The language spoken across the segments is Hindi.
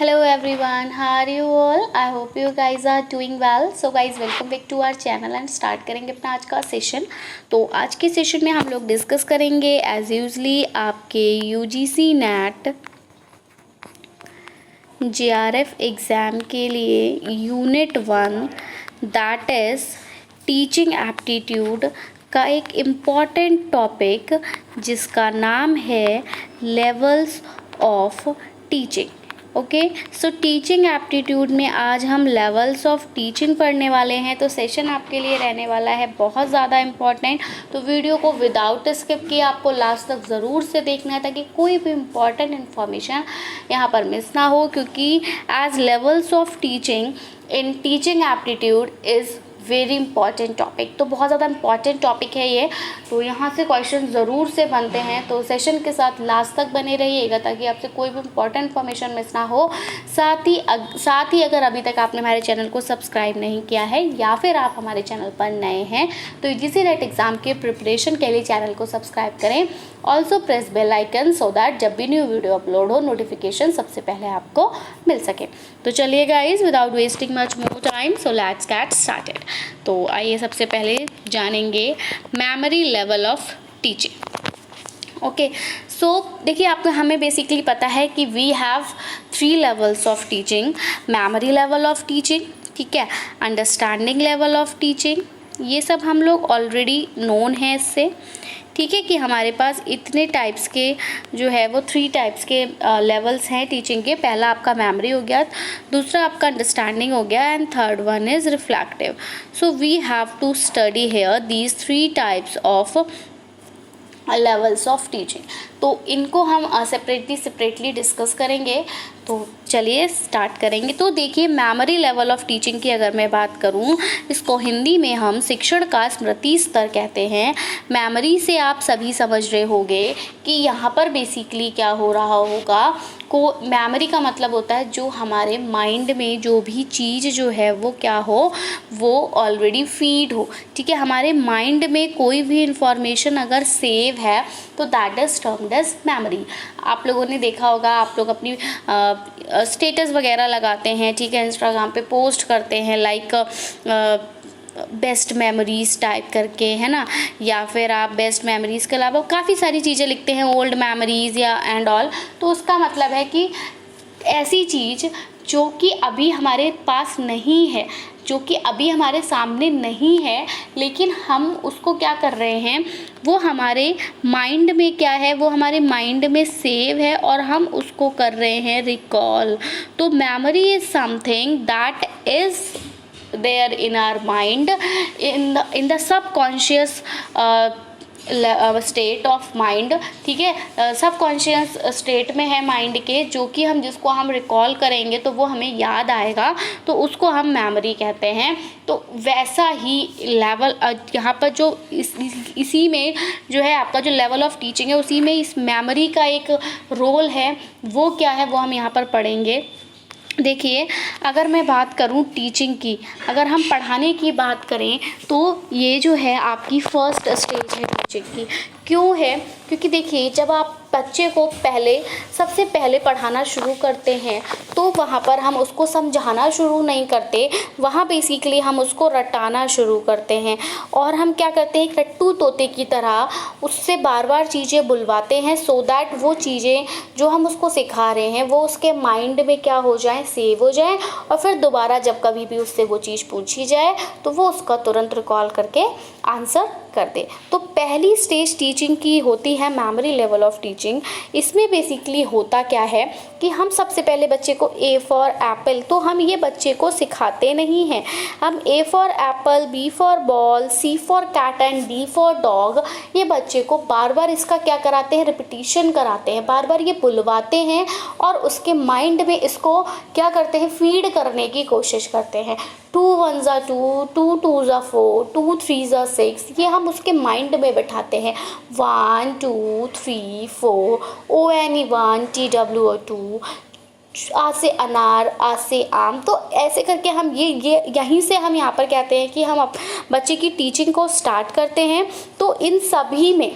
Hello everyone, how are you all? I hope you guys are doing well. So guys, welcome back to our channel and start करेंगे अपना आज का सेशन। तो आज के सेशन में हम लोग डिस्कस करेंगे एज यूजली आपके यूजीसी नेट जेआरएफ एग्ज़ाम के लिए unit 1 that is teaching aptitude का एक इम्पॉर्टेंट टॉपिक जिसका नाम है levels of teaching. Okay, so teaching aptitude में आज हम लेवल्स ऑफ टीचिंग पढ़ने वाले हैं। तो सेशन आपके लिए रहने वाला है बहुत ज़्यादा इम्पॉर्टेंट। तो वीडियो को विदाउट स्किप किए आपको लास्ट तक ज़रूर से देखना है ताकि कोई भी इम्पॉर्टेंट इन्फॉर्मेशन यहाँ पर मिस ना हो, क्योंकि as levels of teaching in teaching aptitude is very important topic. तो बहुत ज़्यादा इंपॉर्टेंट टॉपिक है ये, तो यहाँ से क्वेश्चन ज़रूर से बनते हैं। तो सेशन के साथ लास्ट तक बने रहिएगा ताकि आपसे कोई भी इंपॉर्टेंट इन्फॉर्मेशन मिस ना हो। साथ ही अगर अभी तक आपने हमारे चैनल को सब्सक्राइब नहीं किया है या फिर आप हमारे चैनल पर नए हैं तो यूजीसी नेट एग्ज़ाम के प्रिपरेशन के लिए चैनल को सब्सक्राइब करें। Also press bell icon so that जब भी न्यू वीडियो अपलोड हो नोटिफिकेशन सबसे पहले आपको मिल सके। तो चलिए guys, without wasting much more time, so let's get started. तो आइए सबसे पहले जानेंगे memory level of teaching. Okay, so देखिए आपको हमें बेसिकली पता है कि we have 3 levels of teaching. Memory level of teaching, ठीक है, अंडरस्टैंडिंग लेवल ऑफ टीचिंग, ये सब हम लोग ऑलरेडी नोन है इससे, ठीक है, कि हमारे पास इतने टाइप्स के जो है वो 3 टाइप्स के लेवल्स हैं टीचिंग के। पहला आपका मेमोरी हो गया, दूसरा आपका अंडरस्टैंडिंग हो गया and third one is reflective. So we have to study here these 3 types of levels of teaching. तो इनको हम सेपरेटली डिस्कस करेंगे। तो चलिए स्टार्ट करेंगे। तो देखिए मेमोरी लेवल ऑफ टीचिंग की अगर मैं बात करूं, इसको हिंदी में हम शिक्षण का स्मृति स्तर कहते हैं। मेमोरी से आप सभी समझ रहे होंगे कि यहाँ पर बेसिकली क्या हो रहा होगा। को मेमोरी का मतलब होता है जो हमारे माइंड में जो भी चीज़ जो है वो क्या हो, वो ऑलरेडी फीड हो, ठीक है। हमारे माइंड में कोई भी इंफॉर्मेशन अगर सेव है तो that is termed as memory. आप लोगों ने देखा होगा, आप लोग अपनी स्टेटस वगैरह लगाते हैं, ठीक है, इंस्टाग्राम पे पोस्ट करते हैं लाइक बेस्ट मेमोरीज़ टाइप करके, है ना, या फिर आप बेस्ट मेमोरीज़ के अलावा काफ़ी सारी चीज़ें लिखते हैं, ओल्ड मेमोरीज़ या एंड ऑल। तो उसका मतलब है कि ऐसी चीज़ जो कि अभी हमारे पास नहीं है, जो कि अभी हमारे सामने नहीं है, लेकिन हम उसको क्या कर रहे हैं, वो हमारे माइंड में क्या है, वो हमारे माइंड में सेव है और हम उसको कर रहे हैं रिकॉल। तो memory is something that is there in our mind in the subconscious state of mind, ठीक है, सबकॉन्शियस स्टेट में है माइंड के, जो कि हम जिसको हम रिकॉल करेंगे तो वो हमें याद आएगा, तो उसको हम मेमोरी कहते हैं। तो वैसा ही लेवल यहाँ पर जो इसी में जो है आपका जो लेवल ऑफ टीचिंग है उसी में इस मेमोरी का एक रोल है। वो क्या है वो हम यहाँ पर पढ़ेंगे। देखिए अगर मैं बात करूं टीचिंग की, अगर हम पढ़ाने की बात करें तो ये जो है आपकी फर्स्ट स्टेज है टीचिंग की। क्यों है? क्योंकि देखिए जब आप बच्चे को सबसे पहले पढ़ाना शुरू करते हैं तो वहाँ पर हम उसको समझाना शुरू नहीं करते, वहाँ बेसिकली हम उसको रटाना शुरू करते हैं और हम क्या करते हैं, रट्टू तोते की तरह उससे बार बार चीज़ें बुलवाते हैं सो दैट वो चीज़ें जो हम उसको सिखा रहे हैं वो उसके माइंड में क्या हो जाए, सेव हो जाए, और फिर दोबारा जब कभी भी उससे वो चीज़ पूछी जाए तो वो उसका तुरंत रिकॉल करके आंसर कर दे। तो पहली स्टेज टीचिंग की होती है मेमोरी लेवल ऑफ टीचिंग। इसमें बेसिकली होता क्या है कि हम सबसे पहले बच्चे को ए फॉर एप्पल, तो हम ये बच्चे को सिखाते नहीं हैं। हम A for apple, B for ball, C for cat and D for dog, ये बच्चे को बार बार इसका क्या कराते हैं, रिपीटिशन कराते हैं, बार बार ये बुलवाते हैं और उसके माइंड में इसको क्या करते हैं, फीड करने की कोशिश करते हैं। 2 1 2, 2 2 4, 2 3 6, ये हम उसके माइंड में बैठाते हैं। 1 2 3 4, ONE 1, TWO 2, आ से अनार, आ से आम। तो ऐसे करके हम ये यहीं से हम यहाँ पर कहते हैं कि हम बच्चे की टीचिंग को स्टार्ट करते हैं। तो इन सभी में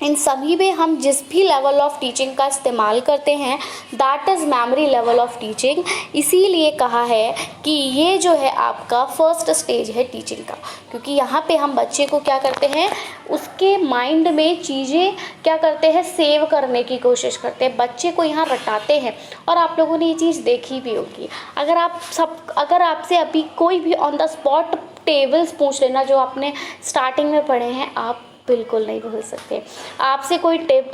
इन सभी में हम जिस भी लेवल ऑफ टीचिंग का इस्तेमाल करते हैं that is memory level of teaching. इसीलिए कहा है कि ये जो है आपका फर्स्ट स्टेज है टीचिंग का, क्योंकि यहाँ पे हम बच्चे को क्या करते हैं, उसके माइंड में चीज़ें क्या करते हैं, सेव करने की कोशिश करते हैं, बच्चे को यहाँ रटाते हैं। और आप लोगों ने ये चीज़ देखी भी होगी, अगर आपसे अभी कोई भी ऑन द स्पॉट टेबल्स पूछ लेना जो आपने स्टार्टिंग में पढ़े हैं, आप बिल्कुल नहीं भूल सकते। आपसे कोई tip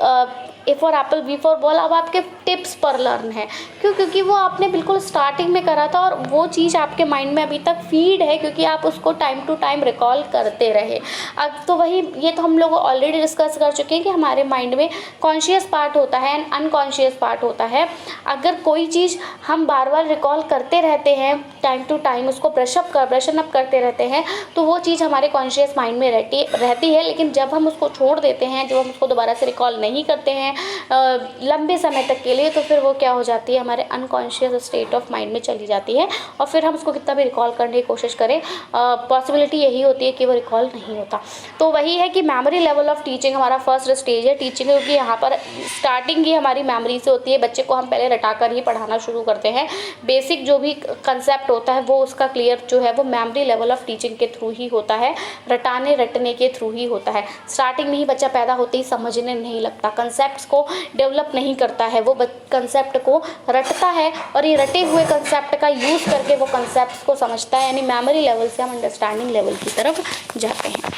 A for apple B for ball अब आपके टिप्स पर लर्न है, क्योंकि वो आपने बिल्कुल स्टार्टिंग में करा था और वो चीज़ आपके माइंड में अभी तक फीड है, क्योंकि आप उसको टाइम टू टाइम रिकॉल करते रहे। अब तो वही, ये तो हम लोग ऑलरेडी डिस्कस कर चुके हैं कि हमारे माइंड में कॉन्शियस पार्ट होता है एंड अनकॉन्शियस पार्ट होता है। अगर कोई चीज़ हम बार बार रिकॉल करते रहते हैं, टाइम टू टाइम उसको ब्रशन अप करते रहते हैं, तो वो चीज़ हमारे कॉन्शियस माइंड में रहती है। लेकिन जब हम उसको छोड़ देते हैं, जब हम उसको दोबारा से रिकॉल नहीं करते हैं लंबे समय तक के लिए, तो फिर वो क्या हो जाती है, हमारे अनकॉन्शियस स्टेट ऑफ माइंड में चली जाती है। और फिर हम उसको कितना भी रिकॉल करने की कोशिश करें, पॉसिबिलिटी यही होती है कि वो रिकॉल नहीं होता। तो वही है कि मेमोरी लेवल ऑफ टीचिंग हमारा फर्स्ट स्टेज है टीचिंग, क्योंकि यहाँ पर स्टार्टिंग ही हमारी मेमोरी से होती है। बच्चे को हम पहले रटाकर ही पढ़ाना शुरू करते हैं। बेसिक जो भी कंसेप्ट होता है वो उसका क्लियर जो है वो मेमोरी लेवल ऑफ टीचिंग के थ्रू ही होता है, रटने के थ्रू ही होता है। स्टार्टिंग में ही बच्चा पैदा होते ही समझने नहीं लगता, कंसेप्ट्स को डेवलप नहीं करता है, वो कंसेप्ट को रटता है और ये रटे हुए कंसेप्ट का यूज़ करके वो कंसेप्ट को समझता है। यानी मेमोरी लेवल से हम अंडरस्टैंडिंग लेवल की तरफ जाते हैं।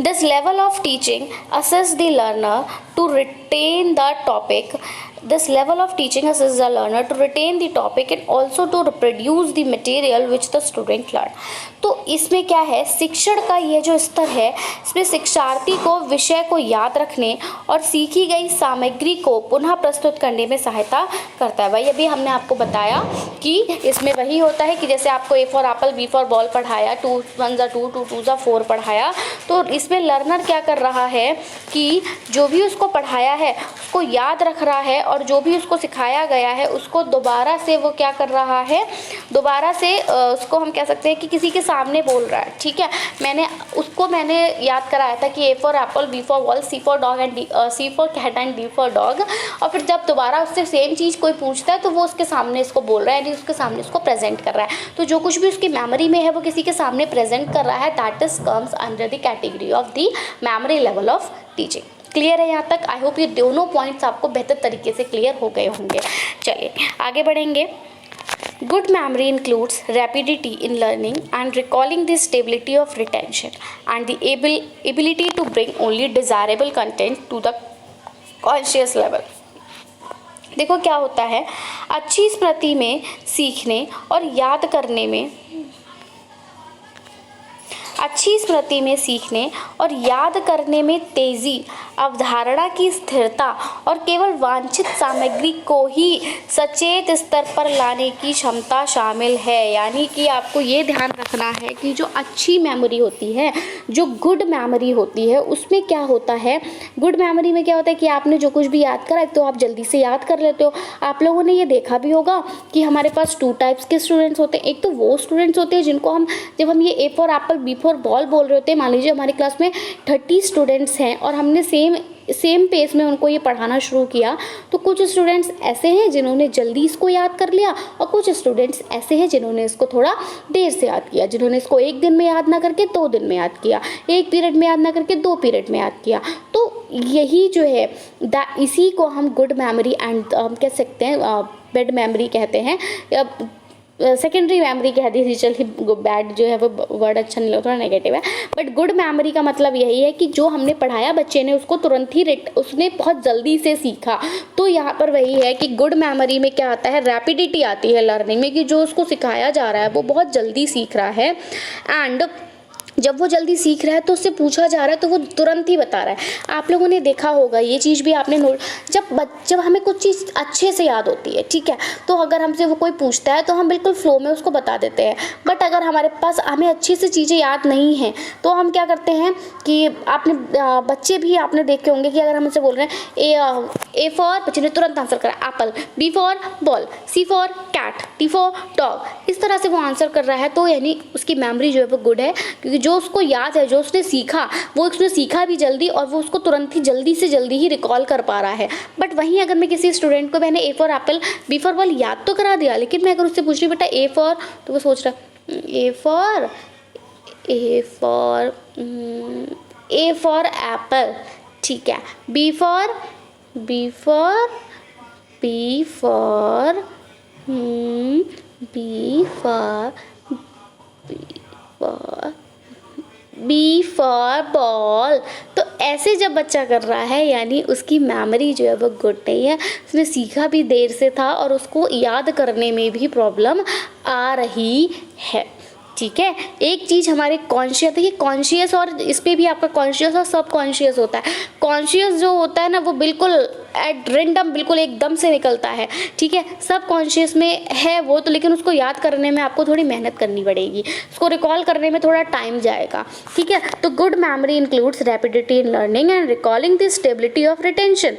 This level of teaching assists the learner to retain the topic. This level of teaching assists the learner to retain the topic and also to reproduce the material which the student learned. तो इसमें क्या है, शिक्षण का ये जो स्तर है, इसमें शिक्षार्थी को विषय को याद रखने और सीखी गई सामग्री को पुनः प्रस्तुत करने में सहायता करता है। भाई अभी हमने आपको बताया कि इसमें वही होता है कि जैसे आपको A for apple B for ball पढ़ाया, 2 1 ज़ा 2 2 2 ज़ा 4 पढ़ाया, तो इसमें लर्नर क्या कर रहा है कि जो भी उसको पढ़ाया है उसको याद रख रहा है और जो भी उसको सिखाया गया है उसको दोबारा से वो क्या कर रहा है, दोबारा से उसको हम कह सकते हैं कि किसी के सामने बोल रहा है। ठीक है, मैंने याद कराया था कि A for apple B for ball C for dog and C for cat and D for dog, और फिर जब दोबारा उससे सेम चीज़ कोई पूछता है तो वो उसके सामने इसको बोल रहा है, यानी उसके सामने उसको प्रेजेंट कर रहा है। तो जो कुछ भी उसकी मेमोरी में है वो किसी के सामने प्रेजेंट कर रहा है, that is comes under the category of the memory level of teaching. Clear है यहाँ तक? आई होप ये दोनों पॉइंट्स आपको बेहतर तरीके से क्लियर हो गए होंगे। चलिए आगे बढ़ेंगे। Good memory includes rapidity in learning and recalling, the stability of retention and the ability to bring only desirable content to the conscious level. देखो क्या होता है, अच्छी स्मृति में सीखने और याद करने में, अच्छी स्मृति में सीखने और याद करने में तेज़ी, अवधारणा की स्थिरता और केवल वांछित सामग्री को ही सचेत स्तर पर लाने की क्षमता शामिल है। यानी कि आपको ये ध्यान रखना है कि जो अच्छी मेमोरी होती है, जो गुड मेमोरी होती है, उसमें क्या होता है, गुड मेमोरी में क्या होता है कि आपने जो कुछ भी याद करा तो आप जल्दी से याद कर लेते हो। आप लोगों ने ये देखा भी होगा कि हमारे पास 2 टाइप्स के स्टूडेंट्स होते हैं। एक तो वो स्टूडेंट्स होते हैं जिनको जब हम ये A for apple B for ball बोल रहे होते हैं, मान लीजिए हमारी क्लास में 30 स्टूडेंट्स हैं और हमने सेम पेस में उनको ये पढ़ाना शुरू किया, तो कुछ स्टूडेंट्स ऐसे हैं जिन्होंने जल्दी इसको याद कर लिया और कुछ स्टूडेंट्स ऐसे हैं जिन्होंने इसको थोड़ा देर से याद किया, जिन्होंने इसको 1 दिन में याद ना करके 2 दिन में याद किया, 1 पीरियड में याद ना करके 2 पीरियड में याद किया। तो यही जो है इसी को हम गुड मेमोरी एंड हम कह सकते हैं बेड मेमोरी कहते हैं, सेकेंडरी मेमोरी कह दीजिए। चलिए बैड जो है वो वर्ड अच्छा नहीं लगता, थोड़ा नेगेटिव है, बट गुड मेमोरी का मतलब यही है कि जो हमने पढ़ाया बच्चे ने उसको तुरंत ही उसने बहुत जल्दी से सीखा। तो यहाँ पर वही है कि गुड मेमोरी में क्या आता है, रैपिडिटी आती है लर्निंग में, कि जो उसको सिखाया जा रहा है वो बहुत जल्दी सीख रहा है। एंड जब वो जल्दी सीख रहा है तो उससे पूछा जा रहा है तो वो तुरंत ही बता रहा है। आप लोगों ने देखा होगा, ये चीज़ भी आपने नोट, जब हमें कुछ चीज़ अच्छे से याद होती है, ठीक है, तो अगर हमसे वो कोई पूछता है तो हम बिल्कुल फ्लो में उसको बता देते हैं। बट अगर हमारे पास हमें अच्छी से चीज़ें याद नहीं हैं तो हम क्या करते हैं कि आपने बच्चे भी आपने देखे होंगे कि अगर हम उनसे बोल रहे हैं ए फॉर, बच्चे ने तुरंत आंसर करा apple, B for ball, C for cat, D for dog, इस तरह से वो आंसर कर रहा है। तो यानी उसकी मेमोरी जो है वो गुड है, क्योंकि जो उसको याद है, जो उसने सीखा, वो उसने सीखा भी जल्दी और वो उसको तुरंत ही जल्दी से जल्दी ही रिकॉल कर पा रहा है। बट वहीं अगर मैं किसी स्टूडेंट को मैंने A for apple, B for ball याद तो करा दिया, लेकिन मैं अगर उससे पूछ रही बेटा ए फॉर, तो वो सोच रहा ए फॉर एप्पल, ठीक है, B for B for B for B for B for ball. तो ऐसे जब बच्चा कर रहा है यानी उसकी मेमोरी जो है वो गुड नहीं है, उसने सीखा भी देर से था और उसको याद करने में भी प्रॉब्लम आ रही है, ठीक है। एक चीज़ हमारे कॉन्शियस, देखिए कॉन्शियस और इस पर भी आपका कॉन्शियस और सब कॉन्शियस होता है। कॉन्शियस जो होता है ना वो बिल्कुल एट रेंडम, बिल्कुल एकदम से निकलता है, ठीक है। सब कॉन्शियस में है वो तो, लेकिन उसको याद करने में आपको थोड़ी मेहनत करनी पड़ेगी, उसको रिकॉल करने में थोड़ा टाइम जाएगा, ठीक है। तो good memory includes rapidity in learning and recalling the stability of retention,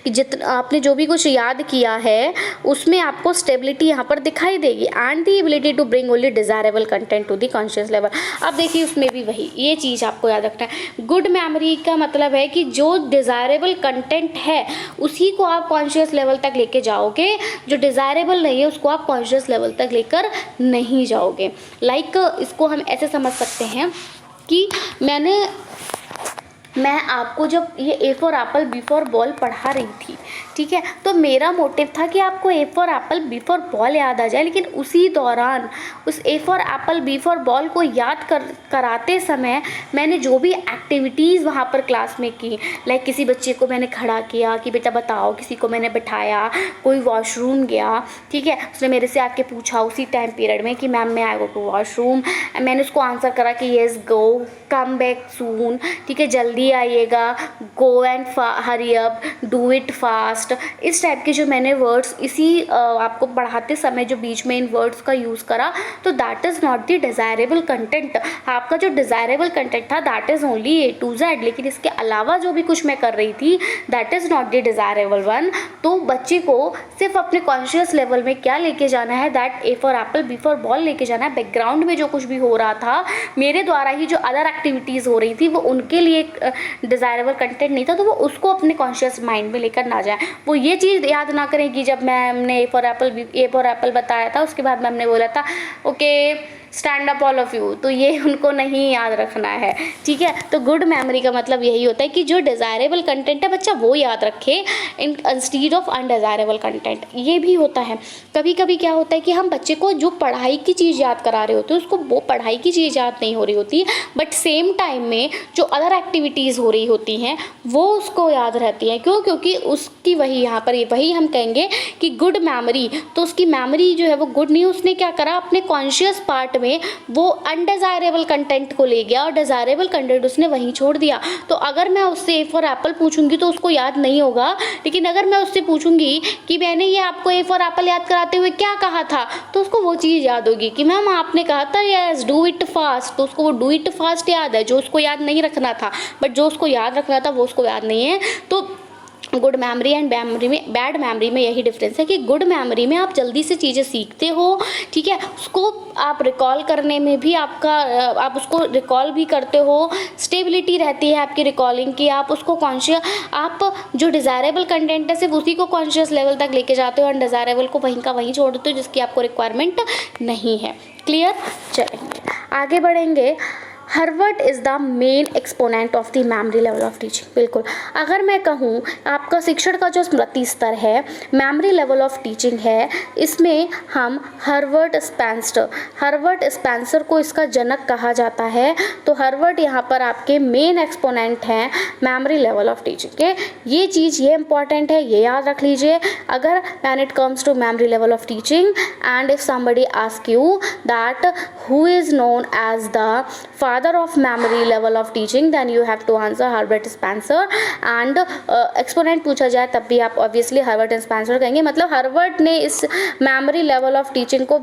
कि जितना आपने जो भी कुछ याद किया है उसमें आपको स्टेबिलिटी यहाँ पर दिखाई देगी, and the ability to bring only desirable content to the conscious level. अब देखिए उसमें भी वही ये चीज़ आपको याद रखना है। गुड मेमोरी का मतलब है कि जो डिज़ायरेबल कंटेंट है उसी को आप कॉन्शियस लेवल तक लेके जाओगे, जो डिज़ायरेबल नहीं है उसको आप कॉन्शियस लेवल तक लेकर नहीं जाओगे। लाइक इसको हम ऐसे समझ सकते हैं कि मैं आपको जब ये A for apple B for ball पढ़ा रही थी, ठीक है, तो मेरा मोटिव था कि आपको A for apple B for ball याद आ जाए, लेकिन उसी दौरान उस A for apple B for ball को याद कराते समय मैंने जो भी एक्टिविटीज़ वहाँ पर क्लास में की, लाइक किसी बच्चे को मैंने खड़ा किया कि बेटा बताओ, किसी को मैंने बिठाया, कोई वॉशरूम गया, ठीक है, उसने मेरे से आके पूछा उसी टाइम पीरियड में कि मैम मैं आई गो टू वॉशरूम, मैंने उसको आंसर करा कि yes go, come back soon, ठीक है, जल्दी आइएगा, go and hurry up, do it fast, इस टाइप के जो मैंने वर्ड्स इसी आपको पढ़ाते समय जो बीच में इन वर्ड्स का यूज़ करा, तो that is not the desirable content. आपका जो डिज़ायरेबल कंटेंट था that is only A to Z, लेकिन इसके अलावा जो भी कुछ मैं कर रही थी that is not the desirable one. तो बच्चे को सिर्फ अपने कॉन्शियस लेवल में क्या लेके जाना है, that A for apple B for ball लेके जाना है। बैकग्राउंड में जो कुछ भी हो रहा था मेरे द्वारा ही जो अदर एक्टिविटीज़ हो रही थी वो उनके लिए डिज़ायरेबल कंटेंट नहीं था, तो वो उसको अपने कॉन्शियस माइंड में लेकर ना जाए। वो ये चीज़ याद ना करें कि जब मैम ने ए फॉर एप्पल बताया था उसके बाद मैम ने बोला था okay stand up all of you, तो ये उनको नहीं याद रखना है, ठीक है। तो गुड मेमोरी का मतलब यही होता है कि जो डिज़ायरेबल कंटेंट है बच्चा वो याद रखे इंस्टीड ऑफ अनडिज़ायरेबल कंटेंट। ये भी होता है कभी कभी, क्या होता है कि हम बच्चे को जो पढ़ाई की चीज़ याद करा रहे होते हैं उसको वो पढ़ाई की चीज़ याद नहीं हो रही होती, बट सेम टाइम में जो अदर एक्टिविटीज़ हो रही होती हैं वो उसको याद रहती हैं। क्यों? क्योंकि उसकी वही यहाँ पर वही हम कहेंगे कि गुड मेमोरी, तो उसकी मेमोरी जो है वो गुड नहीं, उसने क्या करा अपने कॉन्शियस पार्ट में वो अनडिजायरेबल कंटेंट को ले गया और डिजायरेबल कंटेंट उसने वहीं छोड़ दिया। तो अगर मैं उससे ए फॉर एप्पल पूछूंगी तो उसको याद नहीं होगा, लेकिन अगर मैं उससे पूछूंगी कि मैंने ये आपको ए फॉर एप्पल याद कराते हुए क्या कहा था, तो उसको वो चीज़ याद होगी कि मैम आपने कहा था यस डू इट फास्ट, तो उसको वो डू इट फास्ट याद है, जो उसको याद नहीं रखना था, बट जो उसको याद रखना था वो उसको याद नहीं है। तो good memory and bad memory में यही डिफरेंस है कि गुड मेमोरी में आप जल्दी से चीज़ें सीखते हो, ठीक है, उसको आप रिकॉल करने में भी आप उसको रिकॉल भी करते हो, स्टेबिलिटी रहती है आपकी रिकॉलिंग की, आप उसको आप जो डिज़ायरेबल कंटेंट है सिर्फ उसी को कॉन्शियस लेवल तक लेके जाते हो और अनडिज़ायरेबल को वहीं का वहीं छोड़ देते हो जिसकी आपको रिक्वायरमेंट नहीं है। क्लियर? चलेंगे आगे बढ़ेंगे। Herbart is the main exponent of the memory level of teaching. बिल्कुल, अगर मैं कहूँ आपका शिक्षण का जो स्मृति स्तर है, मेमोरी लेवल ऑफ टीचिंग है, इसमें हम हर्वर्ट स्पेंसर को इसका जनक कहा जाता है। तो हर्वर्ट यहाँ पर आपके मेन एक्सपोनेंट हैं मेमोरी लेवल ऑफ टीचिंग के। ये चीज़ ये इंपॉर्टेंट है, ये याद रख लीजिए। अगर when it comes to memory level of teaching and if somebody ask you that who is known as the father of memory level of teaching, then you have to answer Herbert Spencer. And exponent पूछा जाए तब भी आप ऑब्वियसली हर्बर्ट एंड स्पेंसर कहेंगे। मतलब हर्बर्ट ने इस मेमोरी लेवल ऑफ टीचिंग को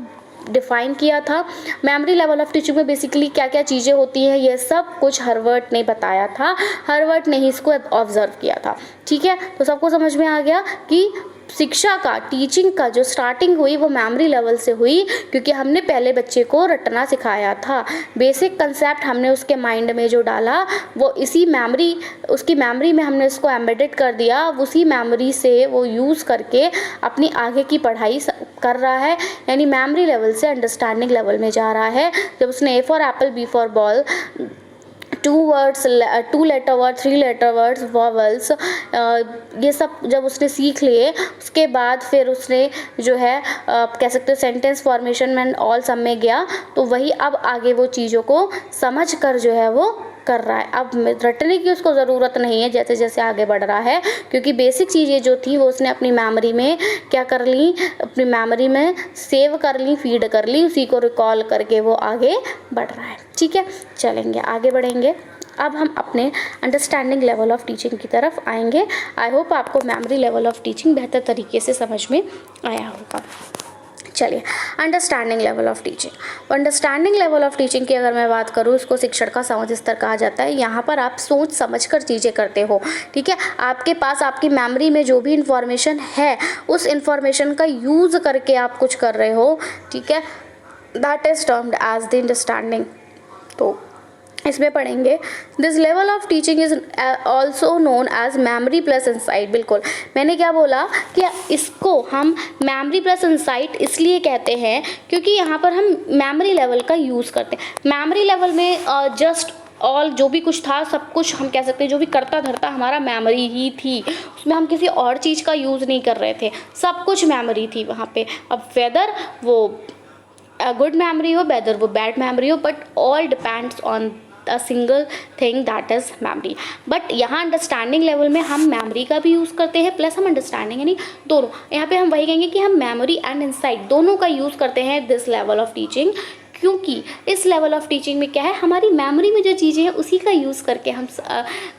डिफाइन किया था। मेमोरी लेवल ऑफ टीचिंग में बेसिकली क्या क्या चीज़ें होती हैं, ये सब कुछ हर्बर्ट ने बताया था। हर्बर्ट ने ही इसको ऑब्जर्व किया था। ठीक है, तो सबको समझ में आ गया कि शिक्षा का, टीचिंग का जो स्टार्टिंग हुई वो मेमोरी लेवल से हुई, क्योंकि हमने पहले बच्चे को रटना सिखाया था। बेसिक कंसेप्ट हमने उसके माइंड में जो डाला वो उसकी मेमोरी में हमने उसको एम्बेडेड कर दिया। उसी मेमोरी से वो यूज़ करके अपनी आगे की पढ़ाई कर रहा है, यानी मेमोरी लेवल से अंडरस्टैंडिंग लेवल में जा रहा है। जब उसने A for apple, B for ball, 2 letter word, 3 letter words, vowels, ये सब जब उसने सीख लिए, उसके बाद फिर उसने जो है कह सकते हो सेंटेंस फॉर्मेशन में ऑल सब में गया। तो वही अब आगे वो चीज़ों को समझ कर जो है वो कर रहा है। अब रटने की उसको ज़रूरत नहीं है जैसे जैसे आगे बढ़ रहा है, क्योंकि बेसिक चीज़ें जो थी वो उसने अपनी मेमोरी में क्या कर ली, अपनी मेमोरी में सेव कर ली, फीड कर ली, उसी को रिकॉल करके वो आगे बढ़ रहा है। ठीक है, चलेंगे आगे बढ़ेंगे। अब हम अपने अंडरस्टैंडिंग लेवल ऑफ टीचिंग की तरफ आएंगे। आई होप आपको मेमोरी लेवल ऑफ टीचिंग बेहतर तरीके से समझ में आया होगा। चलिए, understanding level of teaching. Understanding level of teaching की अगर मैं बात करूँ, इसको शिक्षण का समझ स्तर कहा जाता है। यहाँ पर आप सोच समझ कर चीज़ें करते हो। ठीक है, आपके पास आपकी मेमोरी में जो भी इंफॉर्मेशन है उस इंफॉर्मेशन का यूज़ करके आप कुछ कर रहे हो। ठीक है, that is termed as the understanding. तो इसमें पढ़ेंगे this level of teaching is also known as memory plus insight. बिल्कुल, मैंने क्या बोला कि इसको हम मेमोरी प्लस इंसाइट इसलिए कहते हैं क्योंकि यहाँ पर हम मेमोरी लेवल का यूज़ करते हैं। मेमोरी लेवल में जस्ट ऑल जो भी कुछ था, सब कुछ हम कह सकते हैं जो भी करता धरता हमारा मेमोरी ही थी, उसमें हम किसी और चीज़ का यूज़ नहीं कर रहे थे, सब कुछ मेमोरी थी वहाँ पे। अब वेदर वो गुड मेमोरी हो, वेदर वो बैड मेमोरी हो, but all depends on a single thing that is memory. But यहाँ अंडरस्टैंडिंग लेवल में हम मेमोरी का भी यूज़ करते हैं प्लस हम अंडरस्टैंडिंग, यानी दोनों। यहाँ पे हम वही कहेंगे कि हम मेमोरी एंड इंसाइट दोनों का यूज़ करते हैं दिस लेवल ऑफ टीचिंग, क्योंकि इस लेवल ऑफ टीचिंग में क्या है, हमारी मेमोरी में जो चीज़ें हैं उसी का यूज़ करके हम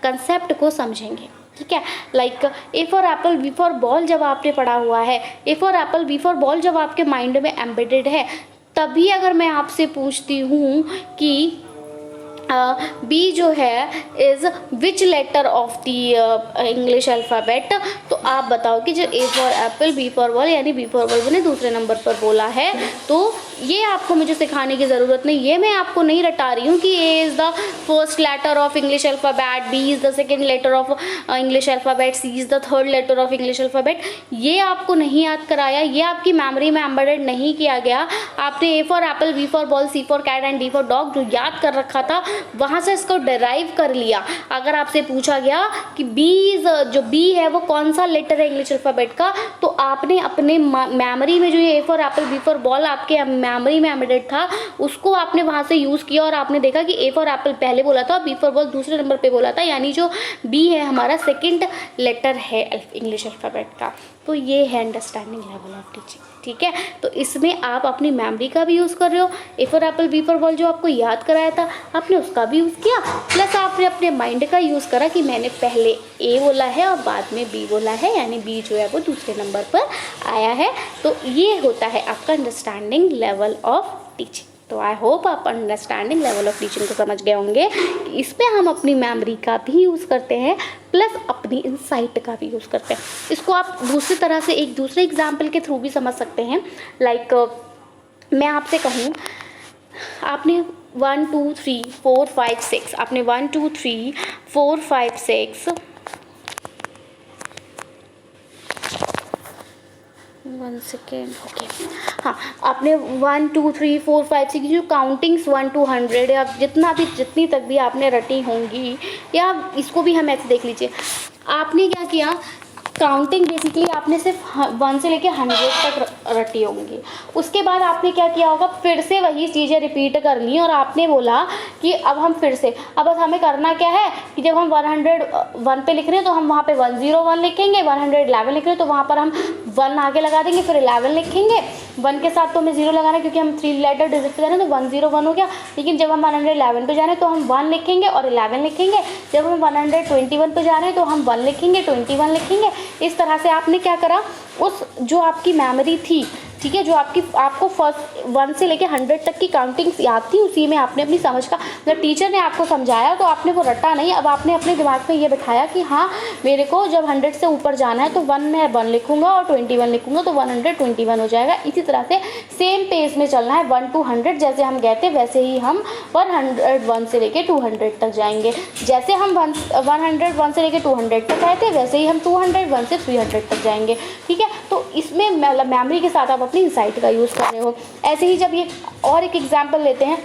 कंसेप्ट को समझेंगे। ठीक है, like A for apple B for ball जब आपने पढ़ा हुआ है, A for apple B for ball जब आपके माइंड में एम्बेडेड है, तभी अगर मैं आपसे पूछती हूँ कि बी जो है is which letter of the English alphabet, तो आप बताओ कि जो A for apple B for ball यानी बी फॉर बॉल ने दूसरे नंबर पर बोला है। तो ये आपको मुझे सिखाने की ज़रूरत नहीं, ये मैं आपको नहीं रटा रही हूँ कि A is the first letter of English alphabet, B is the second letter of English alphabet, C is the third letter of English alphabet. ये आपको नहीं याद कराया, ये आपकी मेमोरी में एम्बेडेड नहीं किया गया। आपने A for apple B for ball C for cat and D for dog जो याद कर रखा था वहाँ से इसको डिराइव कर लिया। अगर आपसे पूछा गया कि जो बी है वो कौन सा लेटर है इंग्लिश अल्फ़ाबेट का, तो आपने अपने मेमोरी में जो ये A for apple B for ball आपके मेमोरी में एम्बेडेड था उसको आपने वहाँ से यूज़ किया और आपने देखा कि ए फॉर एप्पल पहले बोला था, बी फॉर बॉल दूसरे नंबर पे बोला था, यानी जो बी है हमारा सेकेंड लेटर है इंग्लिश अल्फ़ाबेट का। तो ये है अंडरस्टैंडिंग लेवल ऑफ टीचिंग। ठीक है, तो इसमें आप अपनी मेमोरी का भी यूज़ कर रहे हो। A for apple B for ball जो आपको याद कराया था आपने उसका भी यूज़ किया, प्लस आपने अपने माइंड का यूज़ करा कि मैंने पहले ए बोला है और बाद में बी बोला है, यानी बी जो है वो दूसरे नंबर पर आया है। तो ये होता है आपका अंडरस्टैंडिंग लेवल ऑफ टीचिंग। तो आई होप आप अंडरस्टैंडिंग लेवल ऑफ टीचिंग को समझ गए होंगे कि इसमें हम अपनी मेमोरी का भी यूज़ करते हैं प्लस अपनी इंसाइट का भी यूज़ करते हैं। इसको आप दूसरी तरह से एक दूसरे एग्जाम्पल के थ्रू भी समझ सकते हैं। लाइक मैं आपसे कहूँ, आपने 1 2 3 4 5 6 आपने 1 2 3 4 5 6 1 सेकेंड। ओके, हाँ, आपने 1 2 3 4 5 6 जो काउंटिंग्स 1 to 100 या जितनी तक भी आपने रटी होंगी, या इसको भी हम ऐसे देख लीजिए, आपने क्या किया, काउंटिंग बेसिकली आपने सिर्फ 1 से लेके 100 तक रटी होंगी। उसके बाद आपने क्या किया होगा, फिर से वही चीज़ें रिपीट कर ली और आपने बोला कि अब हम फिर से, अब बस हमें करना क्या है कि जब हम 101 पे लिख रहे हैं तो हम वहाँ पे 101 लिखेंगे, 111 लिख रहे हैं तो वहाँ पर हम 1 आगे लगा देंगे, फिर 11 लिखेंगे। 1 के साथ तो हमें 0 लगाना है क्योंकि हम 3 लेटर डिजिट पे जा रहे हैं, तो 101 हो गया। लेकिन जब हम 111 पे जा रहे हैं तो हम 1 लिखेंगे और 11 लिखेंगे। जब हम 121 पे जा रहे हैं तो हम 1 लिखेंगे, 21 लिखेंगे। इस तरह से आपने क्या करा, उस जो आपकी मेमोरी थी, ठीक है, जो आपको फर्स्ट 1 से लेके 100 तक की काउंटिंग्स याद थी, उसी में आपने अपनी समझ का, जब टीचर ने आपको समझाया तो आपने वो रटा नहीं, अब आपने अपने दिमाग में ये बिठाया कि हाँ मेरे को जब 100 से ऊपर जाना है तो 1 में 1 लिखूंगा और 21 लिखूंगा तो 121 हो जाएगा। इसी तरह से सेम पेज में चलना है, 1 to 100 जैसे हम गए थे वैसे ही हम 101 से लेके 200 तक जाएंगे। जैसे हम 101 से लेके 200 तक आए थे वैसे ही हम 201 से 300 तक जाएंगे, ठीक है। तो इसमें मेमोरी के साथ आप अपनी इंसाइट का यूज़ कर रहे हो। ऐसे ही जब ये और एक एग्जांपल लेते हैं,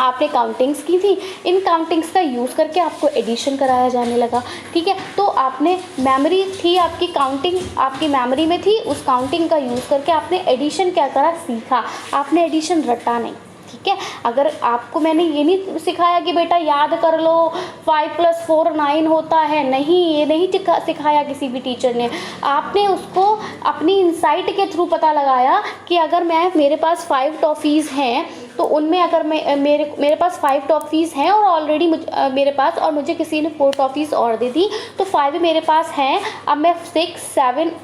आपने काउंटिंग्स की थी, इन काउंटिंग्स का यूज़ करके आपको एडिशन कराया जाने लगा, ठीक है। तो आपने मेमोरी थी, आपकी काउंटिंग आपकी मेमोरी में थी, उस काउंटिंग का यूज़ करके आपने एडिशन क्या करा, सीखा। आपने एडिशन रटा नहीं, ठीक है। अगर आपको मैंने ये नहीं सिखाया कि बेटा याद कर लो 5 + 4 9 होता है, नहीं, ये नहीं सिखाया किसी भी टीचर ने। आपने उसको अपनी इंसाइट के थ्रू पता लगाया कि अगर मेरे पास 5 टॉफ़ीज़ हैं तो उनमें अगर मेरे पास 5 टॉफ़ीज़ हैं और ऑलरेडी मेरे पास, और मुझे किसी ने 4 टॉफ़ीज़ और दे दी तो 5 मेरे पास हैं, अब मैं 6 7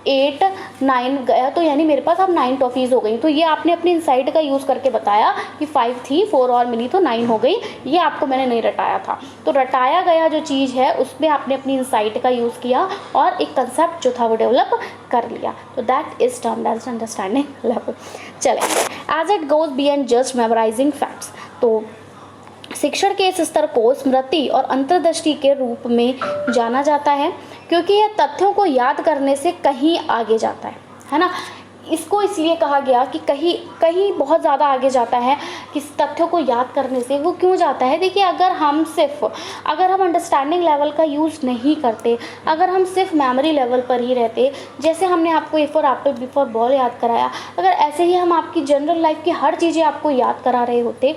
8 9 गया तो यानी मेरे पास अब 9 टॉफ़ीज़ हो गई। तो ये आपने अपनी इंसाइट का यूज़ करके बताया कि 5 थी, 4 और मिली तो 9 हो गई। ये आपको मैंने नहीं रटाया था। तो रटाया गया जो चीज़ है उसमें आपने अपनी इंसाइट का यूज़ किया और एक कंसेप्ट जो था वो डेवलप कर लिया। तो that is termed as understanding level. चलेंगे, as it goes beyond just memorizing facts. तो शिक्षण के इस स्तर को स्मृति और अंतर्दृष्टि के रूप में जाना जाता है क्योंकि यह तथ्यों को याद करने से कहीं आगे जाता है ना। इसको इसलिए कहा गया कि कहीं बहुत ज़्यादा आगे जाता है कि तथ्यों को याद करने से। वो क्यों जाता है, देखिए, अगर हम अंडरस्टैंडिंग लेवल का यूज़ नहीं करते, अगर हम सिर्फ मेमोरी लेवल पर ही रहते, जैसे हमने आपको A for apple B for ball याद कराया, अगर ऐसे ही हम आपकी जनरल लाइफ की हर चीज़ें आपको याद करा रहे होते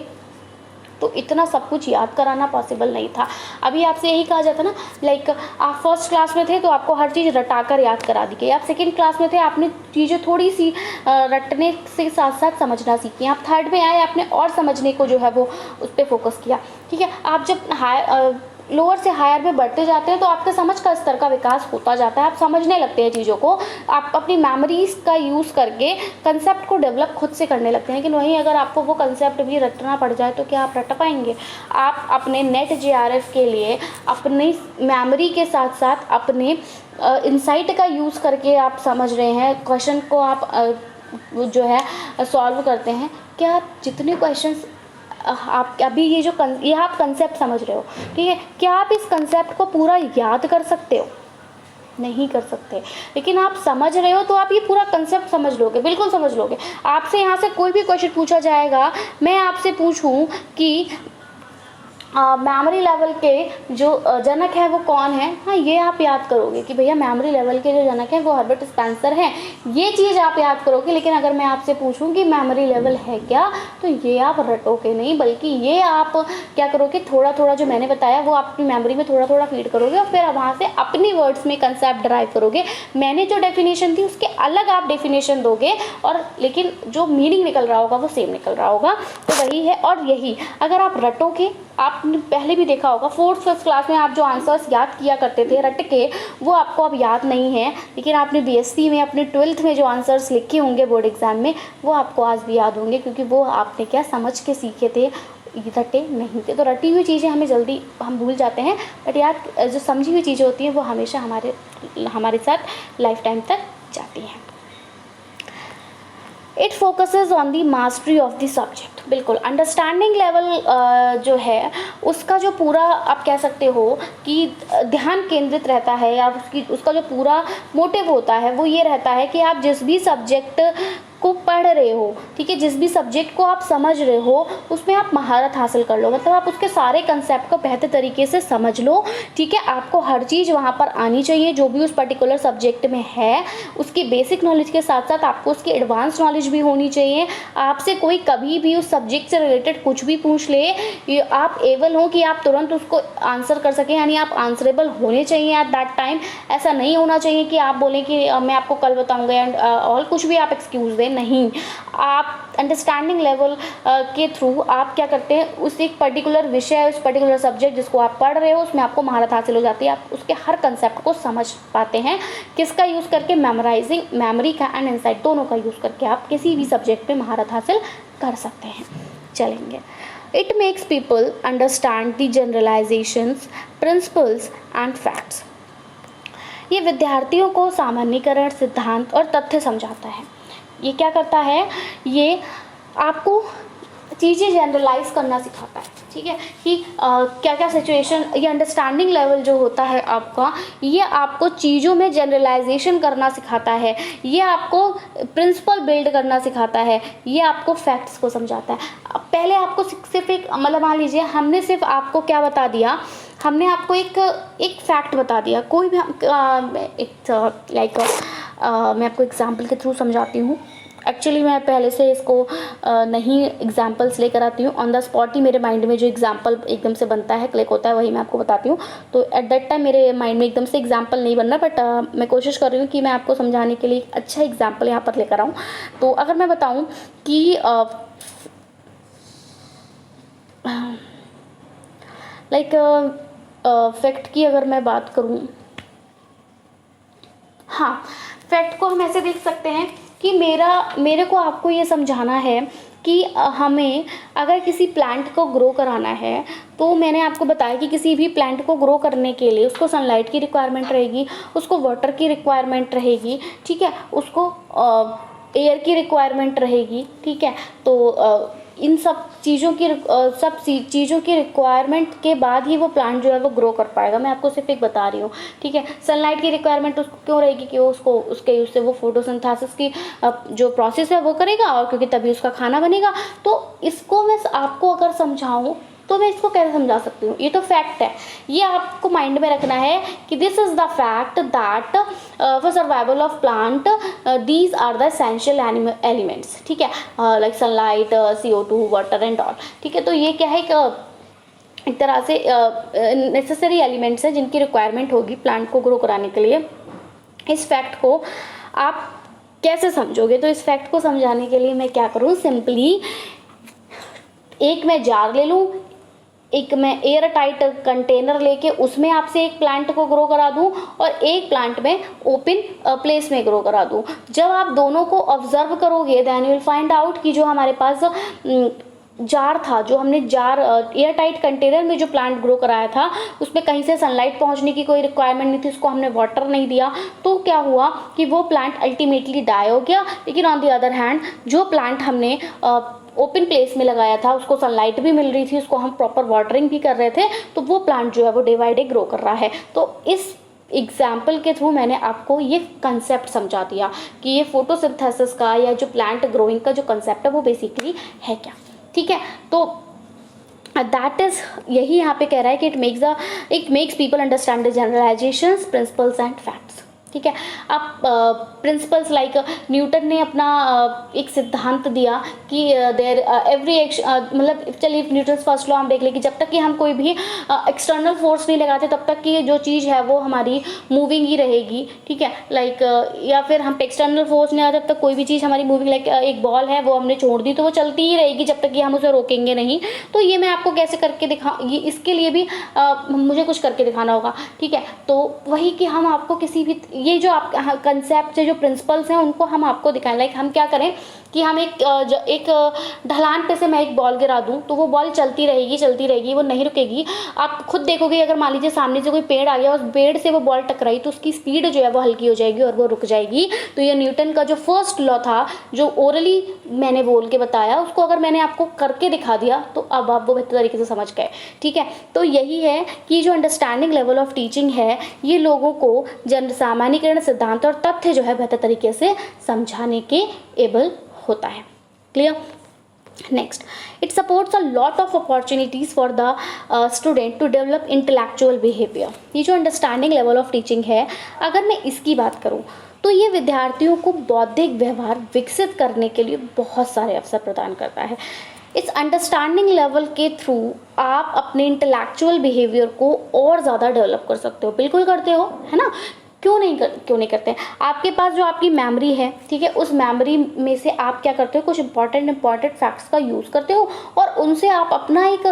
तो इतना सब कुछ याद कराना पॉसिबल नहीं था। अभी आपसे यही कहा जाता ना, लाइक आप फर्स्ट क्लास में थे तो आपको हर चीज़ रटाकर याद करा दी गई। आप सेकंड क्लास में थे, आपने चीज़ें थोड़ी सी रटने से साथ साथ समझना सीखी। आप थर्ड में आए, आपने और समझने को जो है वो उस पर फोकस किया, ठीक है। आप जब लोअर से हायर में बढ़ते जाते हैं तो आपका समझ का स्तर का विकास होता जाता है, आप समझने लगते हैं चीज़ों को, आप अपनी मेमोरीज का यूज़ करके कंसेप्ट को डेवलप खुद से करने लगते हैं। लेकिन वहीं अगर आपको वो कंसेप्ट भी रटना पड़ जाए तो क्या आप रट पाएंगे? आप अपने नेट JRF के लिए अपनी मेमोरी के साथ साथ अपने इंसाइट का यूज़ करके आप समझ रहे हैं, क्वेश्चन को आप जो है सॉल्व करते हैं। क्या जितने क्वेश्चंस आप अभी ये आप कंसेप्ट समझ रहे हो, ठीक है, क्या आप इस कंसेप्ट को पूरा याद कर सकते हो? नहीं कर सकते। लेकिन आप समझ रहे हो तो आप ये पूरा कंसेप्ट समझ लोगे, बिल्कुल समझ लोगे। आपसे यहाँ से कोई भी क्वेश्चन पूछा जाएगा, मैं आपसे पूछूं कि मेमोरी लेवल के जो जनक है वो कौन है, हाँ, ये आप याद करोगे कि भैया मेमोरी लेवल के जो जनक हैं वो हर्बर्ट स्पेंसर हैं, ये चीज़ आप याद करोगे। लेकिन अगर मैं आपसे पूछूं कि मेमोरी लेवल है क्या, तो ये आप रटोगे नहीं, बल्कि ये आप क्या करोगे, थोड़ा थोड़ा जो मैंने बताया वो आपकी मेमोरी में थोड़ा थोड़ा फीड करोगे और फिर वहाँ से अपनी वर्ड्स में कंसेप्ट ड्राइव करोगे। मैंने जो डेफिनेशन दी उसके अलग आप डेफिनेशन दोगे, और लेकिन जो मीनिंग निकल रहा होगा वो सेम निकल रहा होगा। तो वही है, और यही अगर आप रटोगे, आपने पहले भी देखा होगा 4th 5th क्लास में आप जो आंसर्स याद किया करते थे रट के, वो आपको अब याद नहीं है। लेकिन आपने BSc में अपने 12th में जो आंसर्स लिखे होंगे बोर्ड एग्जाम में, वो आपको आज भी याद होंगे, क्योंकि वो आपने क्या समझ के सीखे थे, रटे नहीं थे। तो रटी हुई चीज़ें हमें जल्दी हम भूल जाते हैं, बट याद जो समझी हुई चीज़ें होती हैं वो हमेशा हमारे साथ लाइफ टाइम तक जाती हैं। It focuses on the mastery of the subject. बिल्कुल, अंडरस्टैंडिंग लेवल जो है उसका जो पूरा आप कह सकते हो कि ध्यान केंद्रित रहता है, या उसका जो पूरा मोटिव होता है वो ये रहता है कि आप जिस भी सब्जेक्ट को पढ़ रहे हो, ठीक है, जिस भी सब्जेक्ट को आप समझ रहे हो उसमें आप महारत हासिल कर लो, मतलब आप उसके सारे कंसेप्ट को बेहतर तरीके से समझ लो, ठीक है। आपको हर चीज़ वहाँ पर आनी चाहिए जो भी उस पर्टिकुलर सब्जेक्ट में है, उसकी बेसिक नॉलेज के साथ साथ आपको उसकी एडवांस नॉलेज भी होनी चाहिए। आपसे कोई कभी भी उस सब्जेक्ट से रिलेटेड कुछ भी पूछ ले, आप एबल हो कि आप तुरंत उसको आंसर कर सकें, यानी आप आंसरेबल होने चाहिए एट दैट टाइम। ऐसा नहीं होना चाहिए कि आप बोलें कि मैं आपको कल बताऊँगा एंड और कुछ भी आप एक्सक्यूज़ दें, नहीं। आप अंडरस्टैंडिंग लेवल के थ्रू आप क्या करते हैं, उस एक पर्टिकुलर विषय, उस पर्टिकुलर सब्जेक्ट जिसको आप पढ़ रहे हो उसमें आपको महारत हासिल हो जाती है, आप उसके हर कंसेप्ट को समझ पाते हैं। किसका यूज़ करके? मेमोराइजिंग, मेमोरी का एंड इंसाइट, दोनों का यूज़ करके आप किसी भी सब्जेक्ट में महारत हासिल कर सकते हैं। चलेंगे, it makes people understand the generalisations, principles and facts. ये विद्यार्थियों को सामान्यीकरण, सिद्धांत और तथ्य समझाता है। ये क्या करता है? ये आपको चीज़ें जनरलाइज करना सिखाता है, ठीक है, कि क्या क्या सिचुएशन, ये अंडरस्टैंडिंग लेवल जो होता है आपका, ये आपको चीज़ों में जनरलाइजेशन करना सिखाता है, ये आपको प्रिंसिपल बिल्ड करना सिखाता है, ये आपको फैक्ट्स को समझाता है। पहले आपको सिर्फ एक, मतलब मान लीजिए हमने सिर्फ आपको क्या बता दिया, हमने आपको एक फैक्ट बता दिया, कोई भी मैं आपको एग्जाम्पल के थ्रू समझाती हूँ। एक्चुअली मैं पहले से इसको नहीं एग्जाम्पल्स लेकर आती हूँ, ऑन द स्पॉट ही मेरे माइंड में जो एग्जाम्पल एकदम से बनता है, क्लिक होता है, वही मैं आपको बताती हूँ। तो एट दैट टाइम मेरे माइंड में एकदम से एग्जाम्पल नहीं बन रहा, बट मैं कोशिश कर रही हूँ कि मैं आपको समझाने के लिए एक अच्छा एग्जाम्पल यहाँ पर लेकर आऊँ। तो अगर मैं बताऊँ कि फैक्ट की अगर मैं बात करूँ, हाँ, फैक्ट को हम ऐसे देख सकते हैं कि मेरे को आपको ये समझाना है कि हमें अगर किसी प्लांट को ग्रो कराना है, तो मैंने आपको बताया कि किसी भी प्लांट को ग्रो करने के लिए उसको सनलाइट की रिक्वायरमेंट रहेगी, उसको वाटर की रिक्वायरमेंट रहेगी, ठीक है, उसको एयर की रिक्वायरमेंट रहेगी, ठीक है। तो इन सब चीज़ों की रिक्वायरमेंट के बाद ही वो प्लांट जो है वो ग्रो कर पाएगा। मैं आपको सिर्फ एक बता रही हूँ, ठीक है। सनलाइट की रिक्वायरमेंट उसको क्यों रहेगी कि उसको उसके यूज से वो फोटोसिंथेसिस की जो प्रोसेस है वो करेगा, और क्योंकि तभी उसका खाना बनेगा। तो इसको मैं आपको अगर समझाऊँ तो मैं इसको कैसे समझा सकती हूँ? ये तो फैक्ट है, ये आपको माइंड में रखना है कि this is the fact that for survival of plant these are the essential elements, ठीक है, like sunlight, CO2, water and all, ठीक है। तो ये क्या है, एक तरह से नेसेसरी एलिमेंट्स हैं जिनकी रिक्वायरमेंट होगी प्लांट को ग्रो कराने के लिए। इस फैक्ट को आप कैसे समझोगे? तो इस फैक्ट को समझाने के लिए मैं क्या करूँ, सिंपली एक मैं जार ले लूँ, एक मैं एयर टाइट कंटेनर लेके उसमें आपसे एक प्लांट को ग्रो करा दूं, और एक प्लांट में ओपन प्लेस में ग्रो करा दूं। जब आप दोनों को ऑब्जर्व करोगे, then you will find out कि जो हमारे पास जार था, जो हमने जार एयर टाइट कंटेनर में जो प्लांट ग्रो कराया था, उसमें कहीं से सनलाइट पहुंचने की कोई रिक्वायरमेंट नहीं थी, उसको हमने वाटर नहीं दिया, तो क्या हुआ कि वो प्लांट अल्टीमेटली डाई हो गया। लेकिन ऑन द अदर हैंड जो प्लांट हमने ओपन प्लेस में लगाया था, उसको सनलाइट भी मिल रही थी, उसको हम प्रॉपर वाटरिंग भी कर रहे थे, तो वो प्लांट जो है वो डे बाई डे ग्रो कर रहा है। तो इस एग्जाम्पल के थ्रू मैंने आपको ये कंसेप्ट समझा दिया कि ये फोटोसिंथेसिस का या जो प्लांट ग्रोइंग का जो कंसेप्ट है वो बेसिकली है क्या, ठीक है। तो दैट इज, यही यहाँ पे कह रहा है कि it makes people understand the generalisations, principles and facts, ठीक है। अब प्रिंसिपल्स लाइक न्यूटन ने अपना एक सिद्धांत दिया कि देयर एवरी एक्शन, मतलब चलिए न्यूटन फर्स्ट लॉ हम देख लें कि जब तक कि हम कोई भी एक्सटर्नल फोर्स नहीं लगाते तब तक कि जो चीज़ है वो हमारी मूविंग ही रहेगी, ठीक है। लाइक या फिर हम एक्सटर्नल फोर्स नहीं आते तब तक कोई भी चीज़ हमारी मूविंग, लाइक एक बॉल है वो हमने छोड़ दी तो वो चलती ही रहेगी जब तक कि हम उसे रोकेंगे नहीं। तो ये मैं आपको कैसे करके ये इसके लिए भी मुझे कुछ करके दिखाना होगा, ठीक है। तो वही कि हम आपको किसी भी ये जो आप कंसेप्ट जो प्रिंसिपल्स हैं उनको हम आपको दिखाएं। लाइक हम क्या करें कि हम एक ढलान पे से मैं एक बॉल गिरा दूं तो वो बॉल चलती रहेगी, वो नहीं रुकेगी। आप खुद देखोगे अगर मान लीजिए सामने से कोई पेड़ आ गया, उस पेड़ से वो बॉल टकराई तो उसकी स्पीड जो है वो हल्की हो जाएगी और वो रुक जाएगी। तो ये न्यूटन का जो फर्स्ट लॉ था जो ओरली मैंने बोल के बताया, उसको अगर मैंने आपको करके दिखा दिया तो अब आप वो बेहतर तरीके से समझ गए। ठीक है, तो यही है कि जो अंडरस्टैंडिंग लेवल ऑफ टीचिंग है ये लोगों को जन सामान्यीकरण सिद्धांत और तथ्य जो है बेहतर तरीके से समझाने के एबल होता है। Clear? Next, it supports a lot of opportunities for the student to develop intellectual behaviour. ये जो अंडरस्टैंडिंग लेवल ऑफ टीचिंग है, अगर मैं इसकी बात करूं तो ये विद्यार्थियों को बौद्धिक व्यवहार विकसित करने के लिए बहुत सारे अवसर प्रदान करता है। इस अंडरस्टैंडिंग लेवल के थ्रू आप अपने इंटेलेक्चुअल बिहेवियर को और ज़्यादा डेवलप कर सकते हो। बिल्कुल करते हो, है ना? क्यों नहीं करते? आपके पास जो आपकी मेमोरी है, ठीक है, उस मेमोरी में से आप क्या करते हो, कुछ इंपॉर्टेंट फैक्ट्स का यूज़ करते हो और उनसे आप अपना एक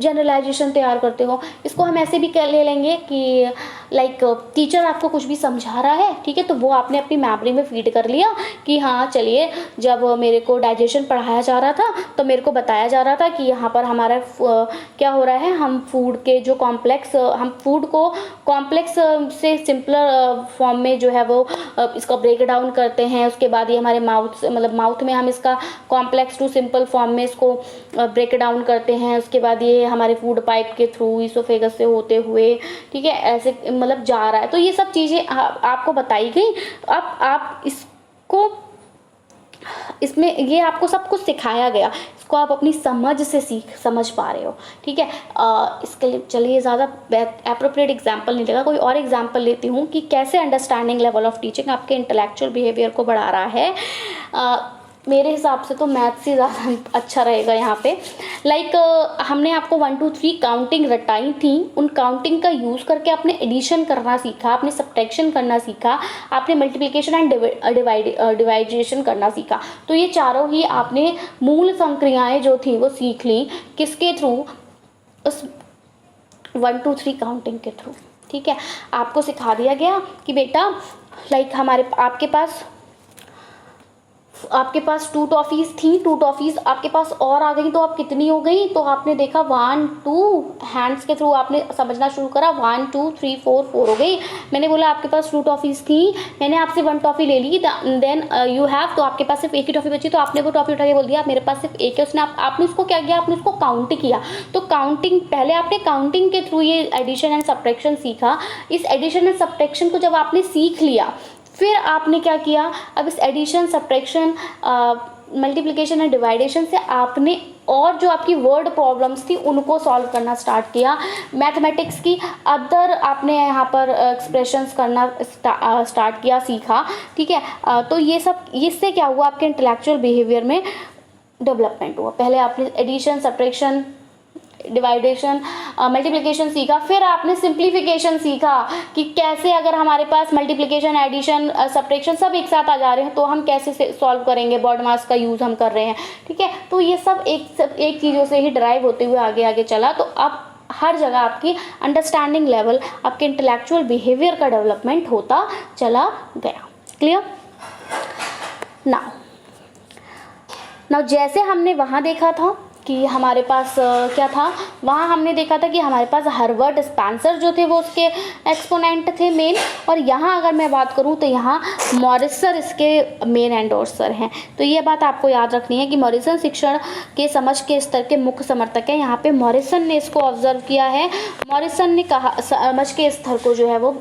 जनरलाइजेशन तैयार करते हो। इसको हम ऐसे भी ले लेंगे कि लाइक टीचर आपको कुछ भी समझा रहा है, ठीक है, तो वो आपने अपनी मेमोरी में फीड कर लिया कि हाँ चलिए, जब मेरे को डाइजेशन पढ़ाया जा रहा था तो मेरे को बताया जा रहा था कि यहाँ पर हमारा क्या हो रहा है, हम फूड के जो हम फूड को कॉम्प्लेक्स से सिंपलर फॉर्म में जो है वो इसका ब्रेक डाउन करते हैं। उसके बाद ये हमारे माउथ में हम इसका कॉम्प्लेक्स टू सिंपल फॉर्म में इसको ब्रेक डाउन करते हैं। उसके बाद ये हमारे फूड पाइप के थ्रू इसोफेगस से होते हुए, ठीक है, ऐसे जा रहा है। तो ये सब चीज़ें आपको बताई गई। अब आप इसमें ये आपको सब कुछ सिखाया गया, इसको आप अपनी समझ से समझ पा रहे हो। ठीक है, इसके लिए चलिए ज़्यादा एप्रोप्रिएट एग्जाम्पल नहीं लेगा, कोई और एग्जाम्पल लेती हूँ कि कैसे अंडरस्टैंडिंग लेवल ऑफ टीचिंग आपके इंटेलेक्चुअल बिहेवियर को बढ़ा रहा है। मेरे हिसाब से तो मैथ्स ही ज़्यादा अच्छा रहेगा यहाँ पे। लाइक हमने आपको 1 2 3 काउंटिंग रटाई थी, उन काउंटिंग का यूज़ करके आपने एडिशन करना सीखा, आपने सब्ट्रैक्शन करना सीखा, आपने मल्टीप्लिकेशन एंड डिवाइडेशन करना सीखा। तो ये चारों ही आपने मूल संक्रियाएं जो थी वो सीख ली, किसके थ्रू? उस 1 2 3 काउंटिंग के थ्रू। ठीक है, आपको सिखा दिया गया कि बेटा लाइक आपके पास 2 टॉफ़ीज़ थी, 2 टॉफ़ीज़ आपके पास और आ गई तो आप कितनी हो गई? तो आपने देखा 1 2 हैंड्स के थ्रू आपने समझना शुरू करा, 1 2 3 4 4 हो गई। मैंने बोला आपके पास 2 टॉफ़ीज़ थी, मैंने आपसे 1 टॉफ़ी ले ली, देन यू हैव, तो आपके पास सिर्फ एक ही टॉफ़ी बची, तो आपने वो टॉफ़ी उठा के बोल दिया मेरे पास सिर्फ एक है। उसने आपने उसको क्या किया? आपने उसको काउंट किया। तो काउंटिंग, पहले आपने काउंटिंग के थ्रू ये एडिशन एंड सब्ट्रैक्शन सीखा। इस एडिशन एंड सब्ट्रैक्शन को जब आपने सीख लिया, फिर आपने क्या किया? अब इस एडिशन, सब्ट्रैक्शन, मल्टीप्लिकेशन एंड डिवाइडेशन से आपने और जो आपकी वर्ड प्रॉब्लम्स थी उनको सॉल्व करना स्टार्ट किया। मैथमेटिक्स की अदर आपने यहाँ पर एक्सप्रेशंस करना स्टार्ट किया, सीखा। ठीक है, तो ये सब, इससे क्या हुआ? आपके इंटेलेक्चुअल बिहेवियर में डेवलपमेंट हुआ। पहले आपने एडिशन, सब्ट्रैक्शन, डिवाइडेशन, मल्टीप्लिकेशन सीखा, फिर आपने सिंप्लीफिकेशन सीखा कि कैसे अगर हमारे पास मल्टीप्लिकेशन, एडिशन, सब्ट्रैक्शन सब एक साथ आ जा रहे हैं तो हम कैसे सॉल्व करेंगे, बॉड मास का यूज़ हम कर रहे हैं। ठीक है, तो ये सब एक चीज़ों से ही ड्राइव होते हुए आगे आगे चला। तो अब हर जगह आपकी अंडरस्टैंडिंग लेवल, आपके इंटेलेक्चुअल बिहेवियर का डेवलपमेंट होता चला गया। क्लियर? नाउ जैसे हमने वहाँ देखा था कि हमारे पास क्या था, वहाँ हमने देखा था कि हमारे पास हर्बर्ट स्पेंसर जो थे वो उसके एक्सपोनेंट थे मेन, और यहाँ अगर मैं बात करूँ तो यहाँ मॉरिसन इसके मेन एंडोर्सर हैं। तो ये बात आपको याद रखनी है कि मॉरिसन शिक्षण के समझ के स्तर के मुख्य समर्थक हैं। यहाँ पे मॉरिसन ने इसको ऑब्जर्व किया है, मॉरिसन ने कहा, समझ के स्तर को जो है वो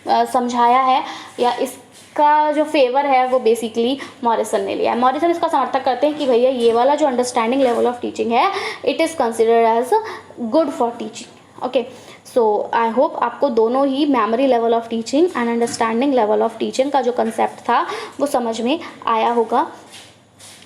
समझाया है, या इसका जो फेवर है वो बेसिकली मॉरिसन ने लिया है। मॉरिसन इसका समर्थक करते हैं कि भैया ये वाला जो अंडरस्टैंडिंग लेवल ऑफ टीचिंग है, it is considered as good for teaching. Okay, so I hope आपको दोनों ही memory level of teaching and understanding level of teaching का जो कंसेप्ट था वो समझ में आया होगा।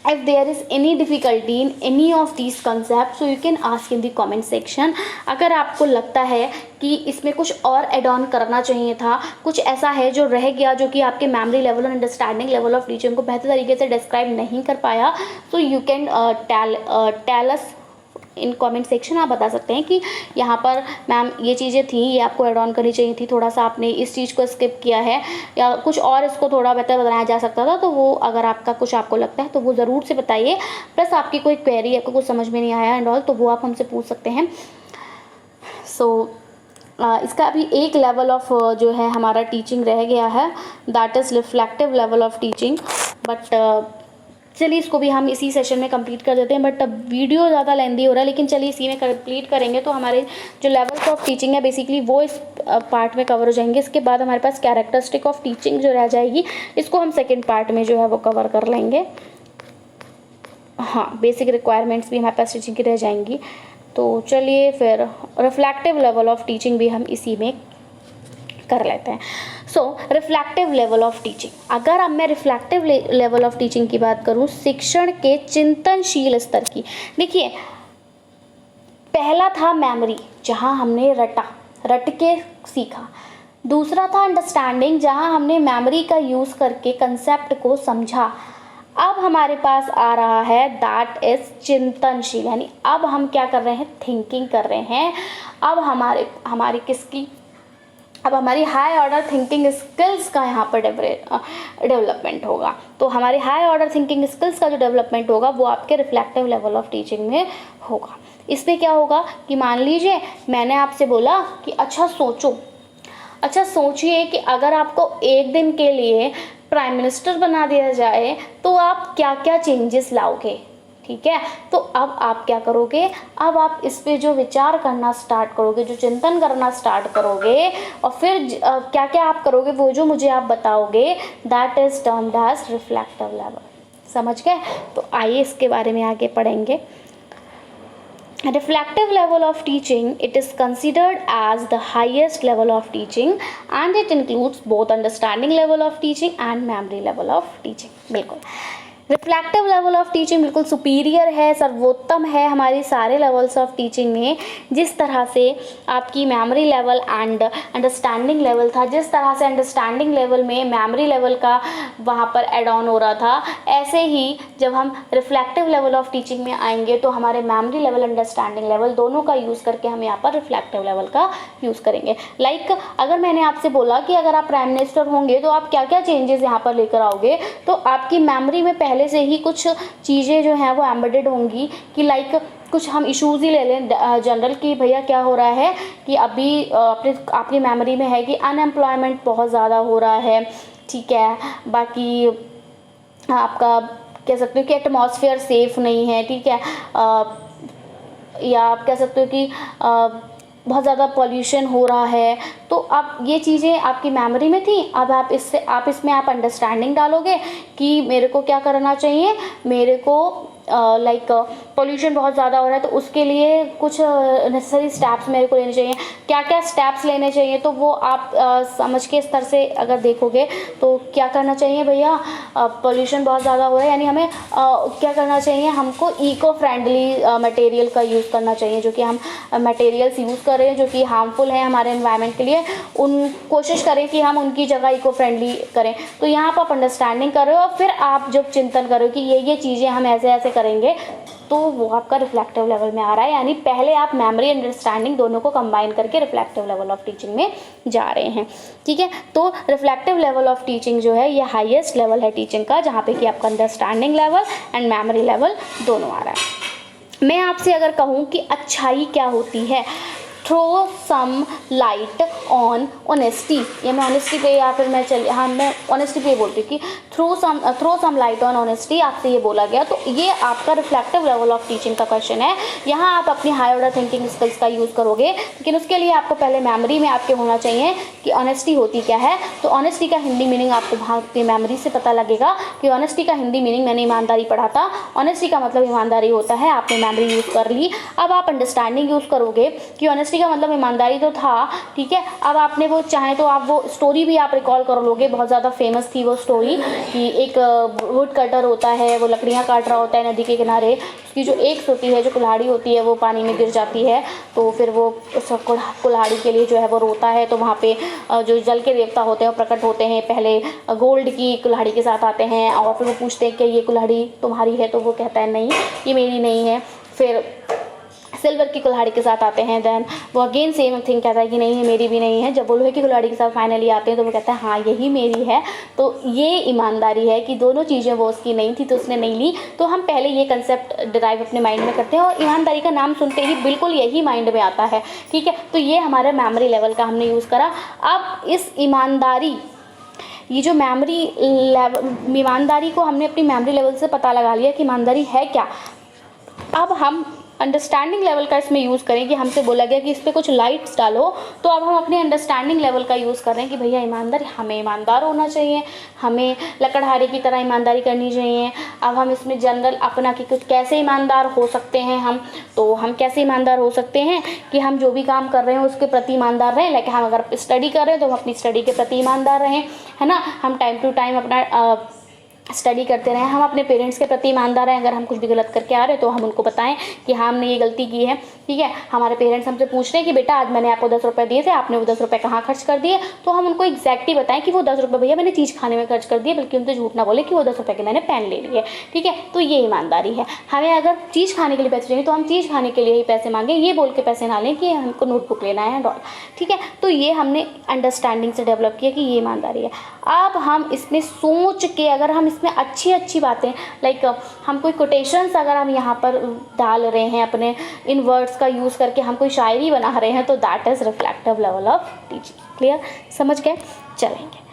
If there is any difficulty in any of these concepts, so you can ask in the comment section. अगर आपको लगता है कि इसमें कुछ और एड ऑन करना चाहिए था, कुछ ऐसा है जो रह गया जो कि आपके मेमोरी लेवल और अंडरस्टैंडिंग लेवल ऑफ टीचिंग को बेहतर तरीके से डिस्क्राइब नहीं कर पाया, so you can tell us in comment section आप बता सकते हैं कि यहाँ पर मैम ये चीज़ें थी, ये आपको ऐड ऑन करनी चाहिए थी, थोड़ा सा आपने इस चीज़ को स्किप किया है या कुछ और इसको थोड़ा बेहतर बनाया जा सकता था। तो वो अगर आपका कुछ आपको लगता है तो वो ज़रूर से बताइए। प्लस आपकी कोई क्वेरी, आपको कुछ समझ में नहीं आया एंड ऑल, तो वो आप हमसे पूछ सकते हैं। इसका अभी एक लेवल ऑफ जो है हमारा टीचिंग रह गया है, that is reflective level of teaching. But चलिए इसको भी हम इसी सेशन में कंप्लीट कर देते हैं। बट अब वीडियो ज़्यादा लेंदी हो रहा है, लेकिन चलिए इसी में कंप्लीट करेंगे तो हमारे जो लेवल्स ऑफ टीचिंग है बेसिकली वो इस पार्ट में कवर हो जाएंगे। इसके बाद हमारे पास कैरेक्टरिस्टिक ऑफ टीचिंग जो रह जाएगी, इसको हम सेकेंड पार्ट में जो है वो कवर कर लेंगे। हाँ, बेसिक रिक्वायरमेंट्स भी हमारे पास टीचिंग की रह जाएंगी। तो चलिए फिर रिफ्लेक्टिव लेवल ऑफ टीचिंग भी हम इसी में कर लेते हैं। रिफ्लेक्टिव लेवल ऑफ टीचिंग, अगर अब मैं रिफ्लेक्टिव लेवल ऑफ टीचिंग की बात करूं, शिक्षण के चिंतनशील स्तर की, देखिए पहला था मेमोरी, जहां हमने रट के सीखा। दूसरा था अंडरस्टैंडिंग, जहां हमने मेमोरी का यूज़ करके कंसेप्ट को समझा। अब हमारे पास आ रहा है दैट इज चिंतनशील, यानी अब हम क्या कर रहे हैं, थिंकिंग कर रहे हैं। अब हमारी किसकी, अब हमारी हाई ऑर्डर थिंकिंग स्किल्स का यहाँ पर डेवलपमेंट होगा। तो हमारे हाई ऑर्डर थिंकिंग स्किल्स का जो डेवलपमेंट होगा वो आपके रिफ्लेक्टिव लेवल ऑफ टीचिंग में होगा। इसमें क्या होगा कि मान लीजिए मैंने आपसे बोला कि अच्छा सोचिए कि अगर आपको एक दिन के लिए प्राइम मिनिस्टर बना दिया जाए तो आप क्या क्या चेंजेस लाओगे। ठीक है, तो अब आप क्या करोगे, अब आप इस पे जो विचार करना स्टार्ट करोगे, जो चिंतन करना स्टार्ट करोगे, और फिर क्या क्या आप करोगे वो जो मुझे आप बताओगे, that is termed as reflective level. समझ गए? तो आइए इसके बारे में आगे पढ़ेंगे। Reflective level of teaching, it is considered as the highest level of teaching and it includes both understanding level of teaching and memory level of teaching। बिल्कुल रिफ्लेक्टिव लेवल ऑफ टीचिंग बिल्कुल सुपीरियर है, सर्वोत्तम है हमारी सारे लेवल्स ऑफ टीचिंग में। जिस तरह से आपकी memory level and understanding level था, जिस तरह से अंडरस्टैंडिंग लेवल में मेमोरी लेवल का वहाँ पर एड ऑन हो रहा था, ऐसे ही जब हम रिफ्लेक्टिव लेवल ऑफ टीचिंग में आएंगे तो हमारे मेमोरी लेवल, अंडरस्टैंडिंग लेवल दोनों का यूज़ करके हम यहाँ पर रिफ्लेक्टिव लेवल का यूज़ करेंगे। लाइक अगर मैंने आपसे बोला कि अगर आप प्राइम मिनिस्टर होंगे तो आप क्या क्या चेंजेस यहाँ पर लेकर आओगे, तो आपकी मेमोरी में पहले से ही कुछ चीज़ें जो हैं वो एम्बेडेड होंगी कि लाइक कुछ हम इश्यूज़ ही ले लें जनरल कि भैया क्या हो रहा है कि अभी आपकी मेमोरी में है कि अनएम्प्लॉयमेंट बहुत ज़्यादा हो रहा है। ठीक है, बाकी आपका कह सकते हो कि एटमॉस्फेयर सेफ़ नहीं है। ठीक है, या आप कह सकते हो कि बहुत ज़्यादा पॉल्यूशन हो रहा है। तो अब ये चीज़ें आपकी मेमोरी में थी, अब आप इसमें आप अंडरस्टैंडिंग डालोगे कि मेरे को क्या करना चाहिए, मेरे को लाइक पोल्यूशन बहुत ज़्यादा हो रहा है तो उसके लिए कुछ नेसेसरी स्टेप्स मेरे को लेने चाहिए। क्या क्या स्टेप्स लेने चाहिए, तो वो आप समझ के स्तर से अगर देखोगे तो क्या करना चाहिए भैया, पोल्यूशन बहुत ज़्यादा हो रहा है, यानी हमें क्या करना चाहिए, हमको इको फ्रेंडली मटेरियल का यूज़ करना चाहिए। जो कि हम मटेरियल्स यूज़ कर रहे हैं जो कि हार्मफुल हैं हमारे एनवायरनमेंट के लिए, उन कोशिश करें कि हम उनकी जगह इको फ्रेंडली करें। तो यहाँ पर आप अंडरस्टैंडिंग कर रहे हो और फिर आप जब चिंतन करो कि ये चीज़ें हम ऐसे ऐसे करेंगे, तो वो आपका रिफ्लेक्टिव लेवल में आ रहा है। यानी पहले आप मेमोरी अंडरस्टैंडिंग दोनों को कंबाइन करके रिफ्लेक्टिव लेवल ऑफ टीचिंग में जा रहे हैं। ठीक है, तो रिफ्लेक्टिव लेवल ऑफ टीचिंग जो है ये हाईएस्ट लेवल है टीचिंग का, जहाँ पे कि आपका understanding level and memory level दोनों आ रहा है। मैं आपसे अगर कहूँ कि अच्छाई क्या होती है, throw some light on honesty, ये मैं ऑनेस्टी पे या फिर मैं ऑनेस्टी पे बोलती हूँ कि throw some light on honesty आपसे ये बोला गया। तो ये आपका रिफ्लेक्टिव लेवल ऑफ टीचिंग का क्वेश्चन है। यहाँ आप अपनी हाई ऑर्डर थिंकिंग स्किल्स का यूज़ करोगे, लेकिन उसके लिए आपको पहले मेमोरी में आपके होना चाहिए कि ऑनेस्टी होती क्या है। तो ऑनेस्टी का हिंदी मीनिंग आपको आपकी मेमोरी से पता लगेगा कि ऑनेस्टी का हिंदी मीनिंग, मैंने ईमानदारी पढ़ा था, ऑनेस्टी का मतलब ईमानदारी होता है। आपने मेमोरी यूज़ कर ली, अब आप अंडरस्टैंडिंग यूज़ करोगे कि ऑनेस्टी का मतलब ईमानदारी तो था। ठीक है, अब आपने वो चाहे तो आप वो स्टोरी भी आप रिकॉल कर लोगे, बहुत ज़्यादा फेमस थी वो स्टोरी कि एक वुड कटर होता है, वो लकड़ियाँ काट रहा होता है नदी के किनारे, उसकी जो एक्स होती है, जो कुल्हाड़ी होती है, वो पानी में गिर जाती है। तो फिर वो उस कुल्हाड़ी के लिए जो है वो रोता है। तो वहाँ पे जो जल के देवता होते हैं वो प्रकट होते हैं, पहले गोल्ड की कुल्हाड़ी के साथ आते हैं और फिर वो पूछते हैं कि ये कुल्हाड़ी तुम्हारी है, तो वो कहता है नहीं, ये मेरी नहीं है। फिर सिल्वर की कुल्हाड़ी के साथ आते हैं, देन वो अगेन सेम थिंग कहता है कि नहीं मेरी भी नहीं है। जब वो लोहे की कुल्हाड़ी के साथ फाइनली आते हैं तो वो कहता है हाँ यही मेरी है। तो ये ईमानदारी है कि दोनों चीज़ें वो उसकी नहीं थी तो उसने नहीं ली। तो हम पहले ये कंसेप्ट डिराइव अपने माइंड में करते हैं और ईमानदारी का नाम सुनते ही बिल्कुल यही माइंड में आता है, ठीक है। तो ये हमारे मेमोरी लेवल का हमने यूज़ करा। अब इस ईमानदारी, ये जो मेमोरी लेवल, ईमानदारी को हमने अपनी मेमोरी लेवल से पता लगा लिया कि ईमानदारी है क्या। अब हम अंडरस्टैंडिंग लेवल का इसमें यूज़ करें कि हमसे बोला गया कि इस पर कुछ लाइट्स डालो, तो अब हम अपने अंडरस्टैंडिंग लेवल का यूज़ कर रहे हैं कि भैया ईमानदार, हमें ईमानदार होना चाहिए, हमें लकड़हारे की तरह ईमानदारी करनी चाहिए। अब हम इसमें जनरल अपना कि कुछ कैसे ईमानदार हो सकते हैं हम, तो हम कैसे ईमानदार हो सकते हैं कि हम जो भी काम कर रहे हैं उसके प्रति ईमानदार रहें। लाइक हम अगर स्टडी कर रहे हैं तो हम अपनी स्टडी के प्रति ईमानदार रहें, है ना। हम टाइम टू टाइम अपना स्टडी करते रहें। हम अपने पेरेंट्स के प्रति ईमानदार हैं, अगर हम कुछ भी गलत करके आ रहे हैं तो हम उनको बताएं कि हाँ हमने ये गलती की है, ठीक है। हमारे पेरेंट्स हमसे पूछ रहे हैं कि बेटा आज मैंने आपको 10 रुपये दिए थे, आपने वो 10 रुपये कहाँ खर्च कर दिए, तो हम उनको एग्जैक्टली बताएं कि वो 10 रुपये भैया मैंने चीज़ खाने में खर्च कर दिए, बल्कि उनसे झूठ ना बोले कि वो 10 रुपये के मैंने पेन ले लिए, ठीक है। तो ये ईमानदारी है। हमें अगर चीज़ खाने के लिए पैसे चाहिए तो हम चीज़ खाने के लिए ही पैसे मांगें, ये बोल के पैसे ना लें कि हमको नोटबुक लेना है डॉल, ठीक है। तो ये हमने अंडरस्टैंडिंग से डेवलप किया कि ये ईमानदारी है। अब हम इसमें सोच के, अगर हम इसमें अच्छी अच्छी बातें, लाइक हम कोई कोटेशंस अगर हम यहाँ पर डाल रहे हैं, अपने इन वर्ड्स का यूज़ करके हम कोई शायरी बना रहे हैं, तो that is reflective level of teaching. Clear, समझ गए, चलेंगे।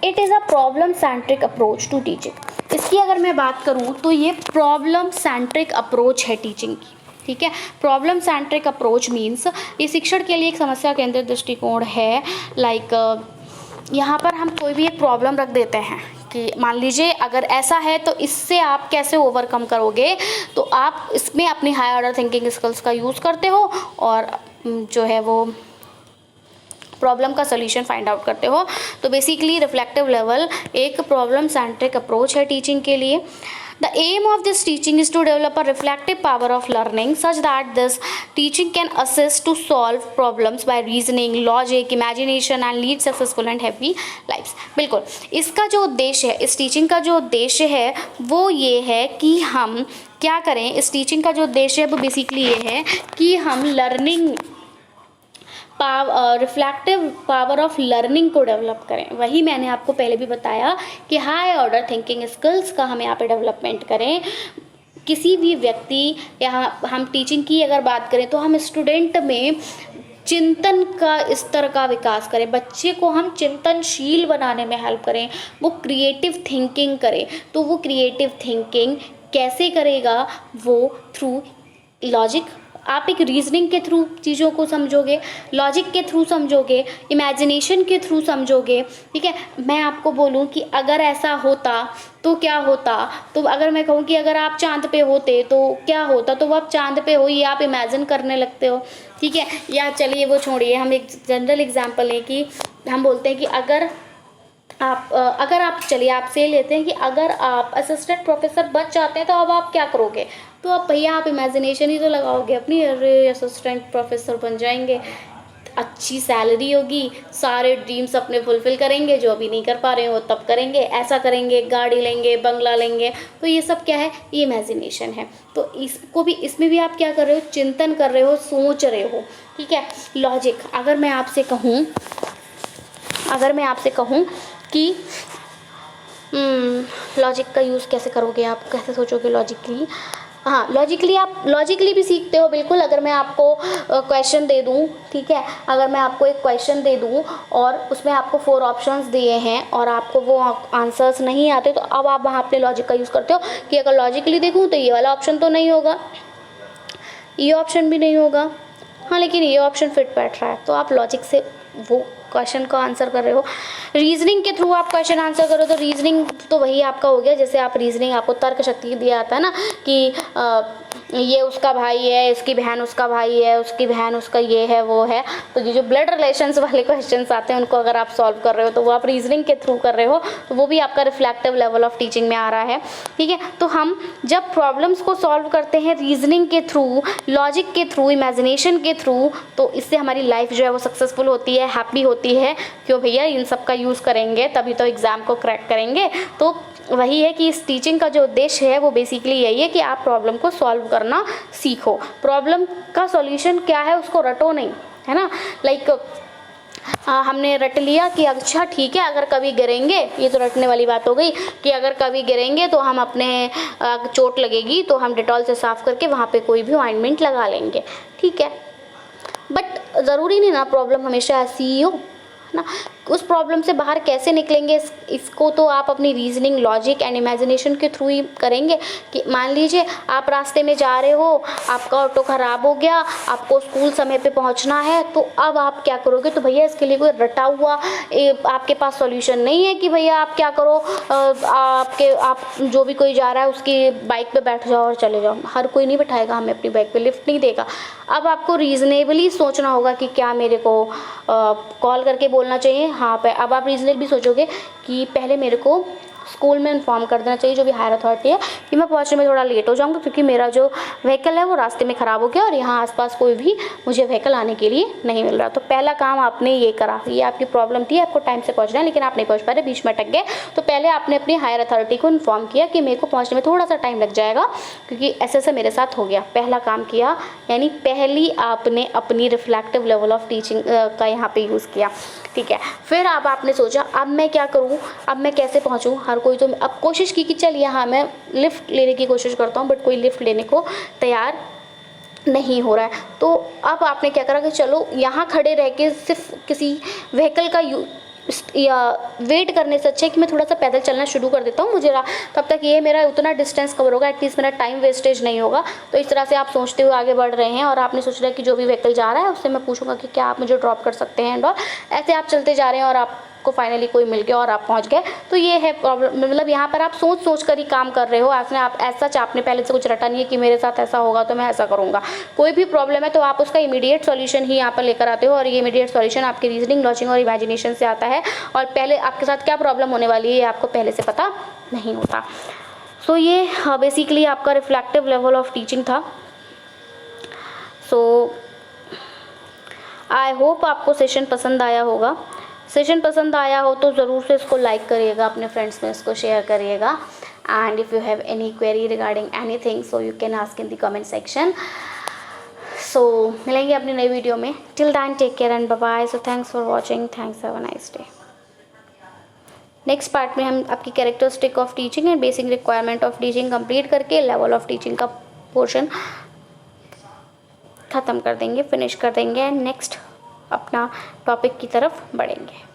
It is a problem centric approach to teaching. इसकी अगर मैं बात करूँ तो ये प्रॉब्लम सेंट्रिक अप्रोच है टीचिंग की, ठीक है। प्रॉब्लम सेंट्रिक अप्रोच मीन्स ये शिक्षण के लिए एक समस्या केंद्रित दृष्टिकोण है। लाइक यहाँ पर हम कोई भी एक प्रॉब्लम रख देते हैं कि मान लीजिए अगर ऐसा है तो इससे आप कैसे ओवरकम करोगे, तो आप इसमें अपनी हाई ऑर्डर थिंकिंग स्किल्स का यूज़ करते हो और जो है वो प्रॉब्लम का सोल्यूशन फाइंड आउट करते हो। तो बेसिकली रिफ्लेक्टिव लेवल एक प्रॉब्लम सेंट्रिक अप्रोच है टीचिंग के लिए। The aim of this teaching is to develop a reflective power of learning such that this teaching can assist to solve problems by reasoning, logic, imagination and lead successful and happy lives। बिल्कुल, इसका जो उद्देश्य है, इस टीचिंग का जो उद्देश्य है वो ये है कि हम क्या करें। इस टीचिंग का जो उद्देश्य है वो बेसिकली ये है कि हम learning reflective power of learning को डेवलप करें। वही मैंने आपको पहले भी बताया कि हाई ऑर्डर थिंकिंग स्किल्स का हम यहाँ पे डेवलपमेंट करें। किसी भी व्यक्ति या हम टीचिंग की अगर बात करें तो हम स्टूडेंट में चिंतन का स्तर का विकास करें, बच्चे को हम चिंतनशील बनाने में हेल्प करें, वो क्रिएटिव थिंकिंग करे। तो वो क्रिएटिव थिंकिंग कैसे करेगा, वो थ्रू लॉजिक, आप एक रीजनिंग के थ्रू चीज़ों को समझोगे, लॉजिक के थ्रू समझोगे, इमेजिनेशन के थ्रू समझोगे, ठीक है। मैं आपको बोलूं कि अगर ऐसा होता तो क्या होता, तो अगर मैं कहूँ कि अगर आप चांद पे होते तो क्या होता, तो वो आप चांद पे हो, ये आप इमेजिन करने लगते हो, ठीक है। या चलिए वो छोड़िए, हम एक जनरल एग्जांपल है कि हम बोलते हैं कि अगर आप चलिए आपसे लेते हैं कि अगर आप असिस्टेंट प्रोफेसर बच जाते हैं तो अब आप क्या करोगे, तो अब भैया आप इमेजिनेशन ही तो लगाओगे अपनी, अरे असिस्टेंट प्रोफेसर बन जाएंगे, अच्छी सैलरी होगी, सारे ड्रीम्स अपने फुलफिल करेंगे, जो अभी नहीं कर पा रहे हो तब करेंगे, ऐसा करेंगे, गाड़ी लेंगे, बंगला लेंगे। तो ये सब क्या है, ये इमेजिनेशन है। तो इसको भी, इसमें भी आप क्या कर रहे हो, चिंतन कर रहे हो, सोच रहे हो, ठीक है। लॉजिक, अगर मैं आपसे कहूँ कि लॉजिक का यूज़ कैसे करोगे, आप कैसे सोचोगे लॉजिकली। हाँ, लॉजिकली भी सीखते हो बिल्कुल। अगर मैं आपको क्वेश्चन दे दूँ, ठीक है, अगर मैं आपको एक क्वेश्चन दे दूँ और उसमें आपको 4 ऑप्शंस दिए हैं और आपको वो आंसर्स नहीं आते, तो अब आप वहाँ अपने लॉजिक का यूज़ करते हो कि अगर लॉजिकली देखूँ तो ये वाला ऑप्शन तो नहीं होगा, ये ऑप्शन भी नहीं होगा, हाँ लेकिन ये ऑप्शन फिट बैठ रहा है, तो आप लॉजिक से वो क्वेश्चन का आंसर कर रहे हो। रीजनिंग के थ्रू आप क्वेश्चन आंसर करो तो रीजनिंग तो वही आपका हो गया, जैसे आप रीजनिंग, आपको तर्क शक्ति दिया जाता है ना कि ये उसका भाई है, इसकी बहन उसका भाई है, उसकी बहन उसका ये है वो है। तो ये जो ब्लड रिलेशंस वाले क्वेश्चंस आते हैं उनको अगर आप सॉल्व कर रहे हो तो वो आप रीजनिंग के थ्रू कर रहे हो, तो वो भी आपका रिफ्लेक्टिव लेवल ऑफ टीचिंग में आ रहा है, ठीक है। तो हम जब प्रॉब्लम्स को सॉल्व करते हैं रीजनिंग के थ्रू, लॉजिक के थ्रू, इमेजिनेशन के थ्रू, तो इससे हमारी लाइफ जो है वो सक्सेसफुल होती है, हैप्पी होती है। क्यों भैया, इन सब का यूज़ करेंगे तभी तो एग्ज़ाम को क्रैक करेंगे। तो वही है कि इस टीचिंग का जो उद्देश्य है वो बेसिकली यही है कि आप प्रॉब्लम को सॉल्व करना सीखो। प्रॉब्लम का सॉल्यूशन क्या है उसको रटो नहीं, है ना। लाइक हमने रट लिया कि अच्छा ठीक है, अगर कभी गिरेंगे, ये तो रटने वाली बात हो गई कि अगर कभी गिरेंगे तो हम अपने चोट लगेगी तो हम डेटॉल से साफ़ करके वहाँ पे कोई भी ऑइंटमेंट लगा लेंगे, ठीक है। बट ज़रूरी नहीं ना प्रॉब्लम हमेशा ऐसी ही हो, ना। उस प्रॉब्लम से बाहर कैसे निकलेंगे इसको तो आप अपनी रीजनिंग, लॉजिक एंड इमेजिनेशन के थ्रू ही करेंगे। कि मान लीजिए आप रास्ते में जा रहे हो, आपका ऑटो ख़राब हो गया, आपको स्कूल समय पे पहुंचना है, तो अब आप क्या करोगे? तो भैया इसके लिए कोई रटा हुआ आपके पास सॉल्यूशन नहीं है कि भैया आप क्या करो, आप जो भी कोई जा रहा है उसकी बाइक पे बैठ जाओ और चले जाओ। हर कोई नहीं बैठाएगा हमें अपनी बाइक पे, लिफ्ट नहीं देगा। अब आपको रीज़नेबली सोचना होगा कि क्या मेरे को कॉल करके बोलना चाहिए। हाँ, पे अब आप रीजनल भी सोचोगे कि पहले मेरे को स्कूल में इन्फॉर्म कर देना चाहिए, जो भी हायर अथॉरिटी है, कि मैं पहुंचने में थोड़ा लेट हो जाऊंगा क्योंकि मेरा जो व्हीकल है वो रास्ते में ख़राब हो गया और यहाँ आसपास कोई भी मुझे व्हीकल आने के लिए नहीं मिल रहा। तो पहला काम आपने ये करा, ये आपकी प्रॉब्लम थी, आपको टाइम से पहुँचना है लेकिन आप नहीं पहुँच पा रहे, बीच में अटक गए। तो पहले आपने अपनी हायर अथॉरिटी को इन्फॉर्म किया कि मेरे को पहुँचने में थोड़ा सा टाइम लग जाएगा क्योंकि ऐसे मेरे साथ हो गया। पहला काम किया, यानी पहली आपने अपनी रिफ्लेक्टिव लेवल ऑफ टीचिंग का यहाँ पे यूज़ किया, ठीक है। फिर अब आपने सोचा अब मैं क्या करूँ, अब मैं कैसे पहुँचूँ। हर कोई तो अब कोशिश की कि चलिए हाँ मैं लिफ्ट लेने की कोशिश करता हूँ, बट कोई लिफ्ट लेने को तैयार नहीं हो रहा है। तो अब आपने क्या करा कि चलो यहाँ खड़े रह के सिर्फ किसी व्हीकल का या वेट करने से अच्छा है कि मैं थोड़ा सा पैदल चलना शुरू कर देता हूँ, मुझे तब तक ये मेरा उतना डिस्टेंस कवर होगा, एटलीस्ट मेरा टाइम वेस्टेज नहीं होगा। तो इस तरह से आप सोचते हुए आगे बढ़ रहे हैं और आपने सोच रहा है कि जो भी व्हीकल जा रहा है उससे मैं पूछूंगा कि क्या आप मुझे ड्रॉप कर सकते हैं एंड और ऐसे आप चलते जा रहे हैं और आपको फाइनली कोई मिल गया और आप पहुंच गए। तो ये है प्रॉब्लम, मतलब यहाँ पर आप सोच कर ही काम कर रहे हो। आप ऐसा आपने पहले से कुछ रटा नहीं है कि मेरे साथ ऐसा होगा तो मैं ऐसा करूँगा। कोई भी प्रॉब्लम है तो आप उसका इमीडिएट सॉल्यूशन ही यहाँ पर लेकर आते हो और ये इमीडिएट सॉल्यूशन आपकी रीजनिंग, लॉजिक और इमेजिनेशन से आता है। और पहले आपके साथ क्या प्रॉब्लम होने वाली है ये आपको पहले से पता नहीं होता। सो ये बेसिकली आपका रिफ्लेक्टिव लेवल ऑफ टीचिंग था। सो आई होप आपको सेशन पसंद आया होगा। सेशन पसंद आया हो तो ज़रूर से इसको लाइक करिएगा, अपने फ्रेंड्स में इसको शेयर करिएगा। And if you have any query regarding anything so you can ask in the comment section. So मिलेंगे अपनी नई वीडियो में। Till then take care and bye bye. So thanks for watching, thanks, have a nice day. Next part में हम आपकी characteristic of teaching and basic requirement of teaching complete करके लेवल ऑफ टीचिंग का पोर्शन ख़त्म कर देंगे, फिनिश कर देंगे एंड नेक्स्ट अपना टॉपिक की तरफ बढ़ेंगे।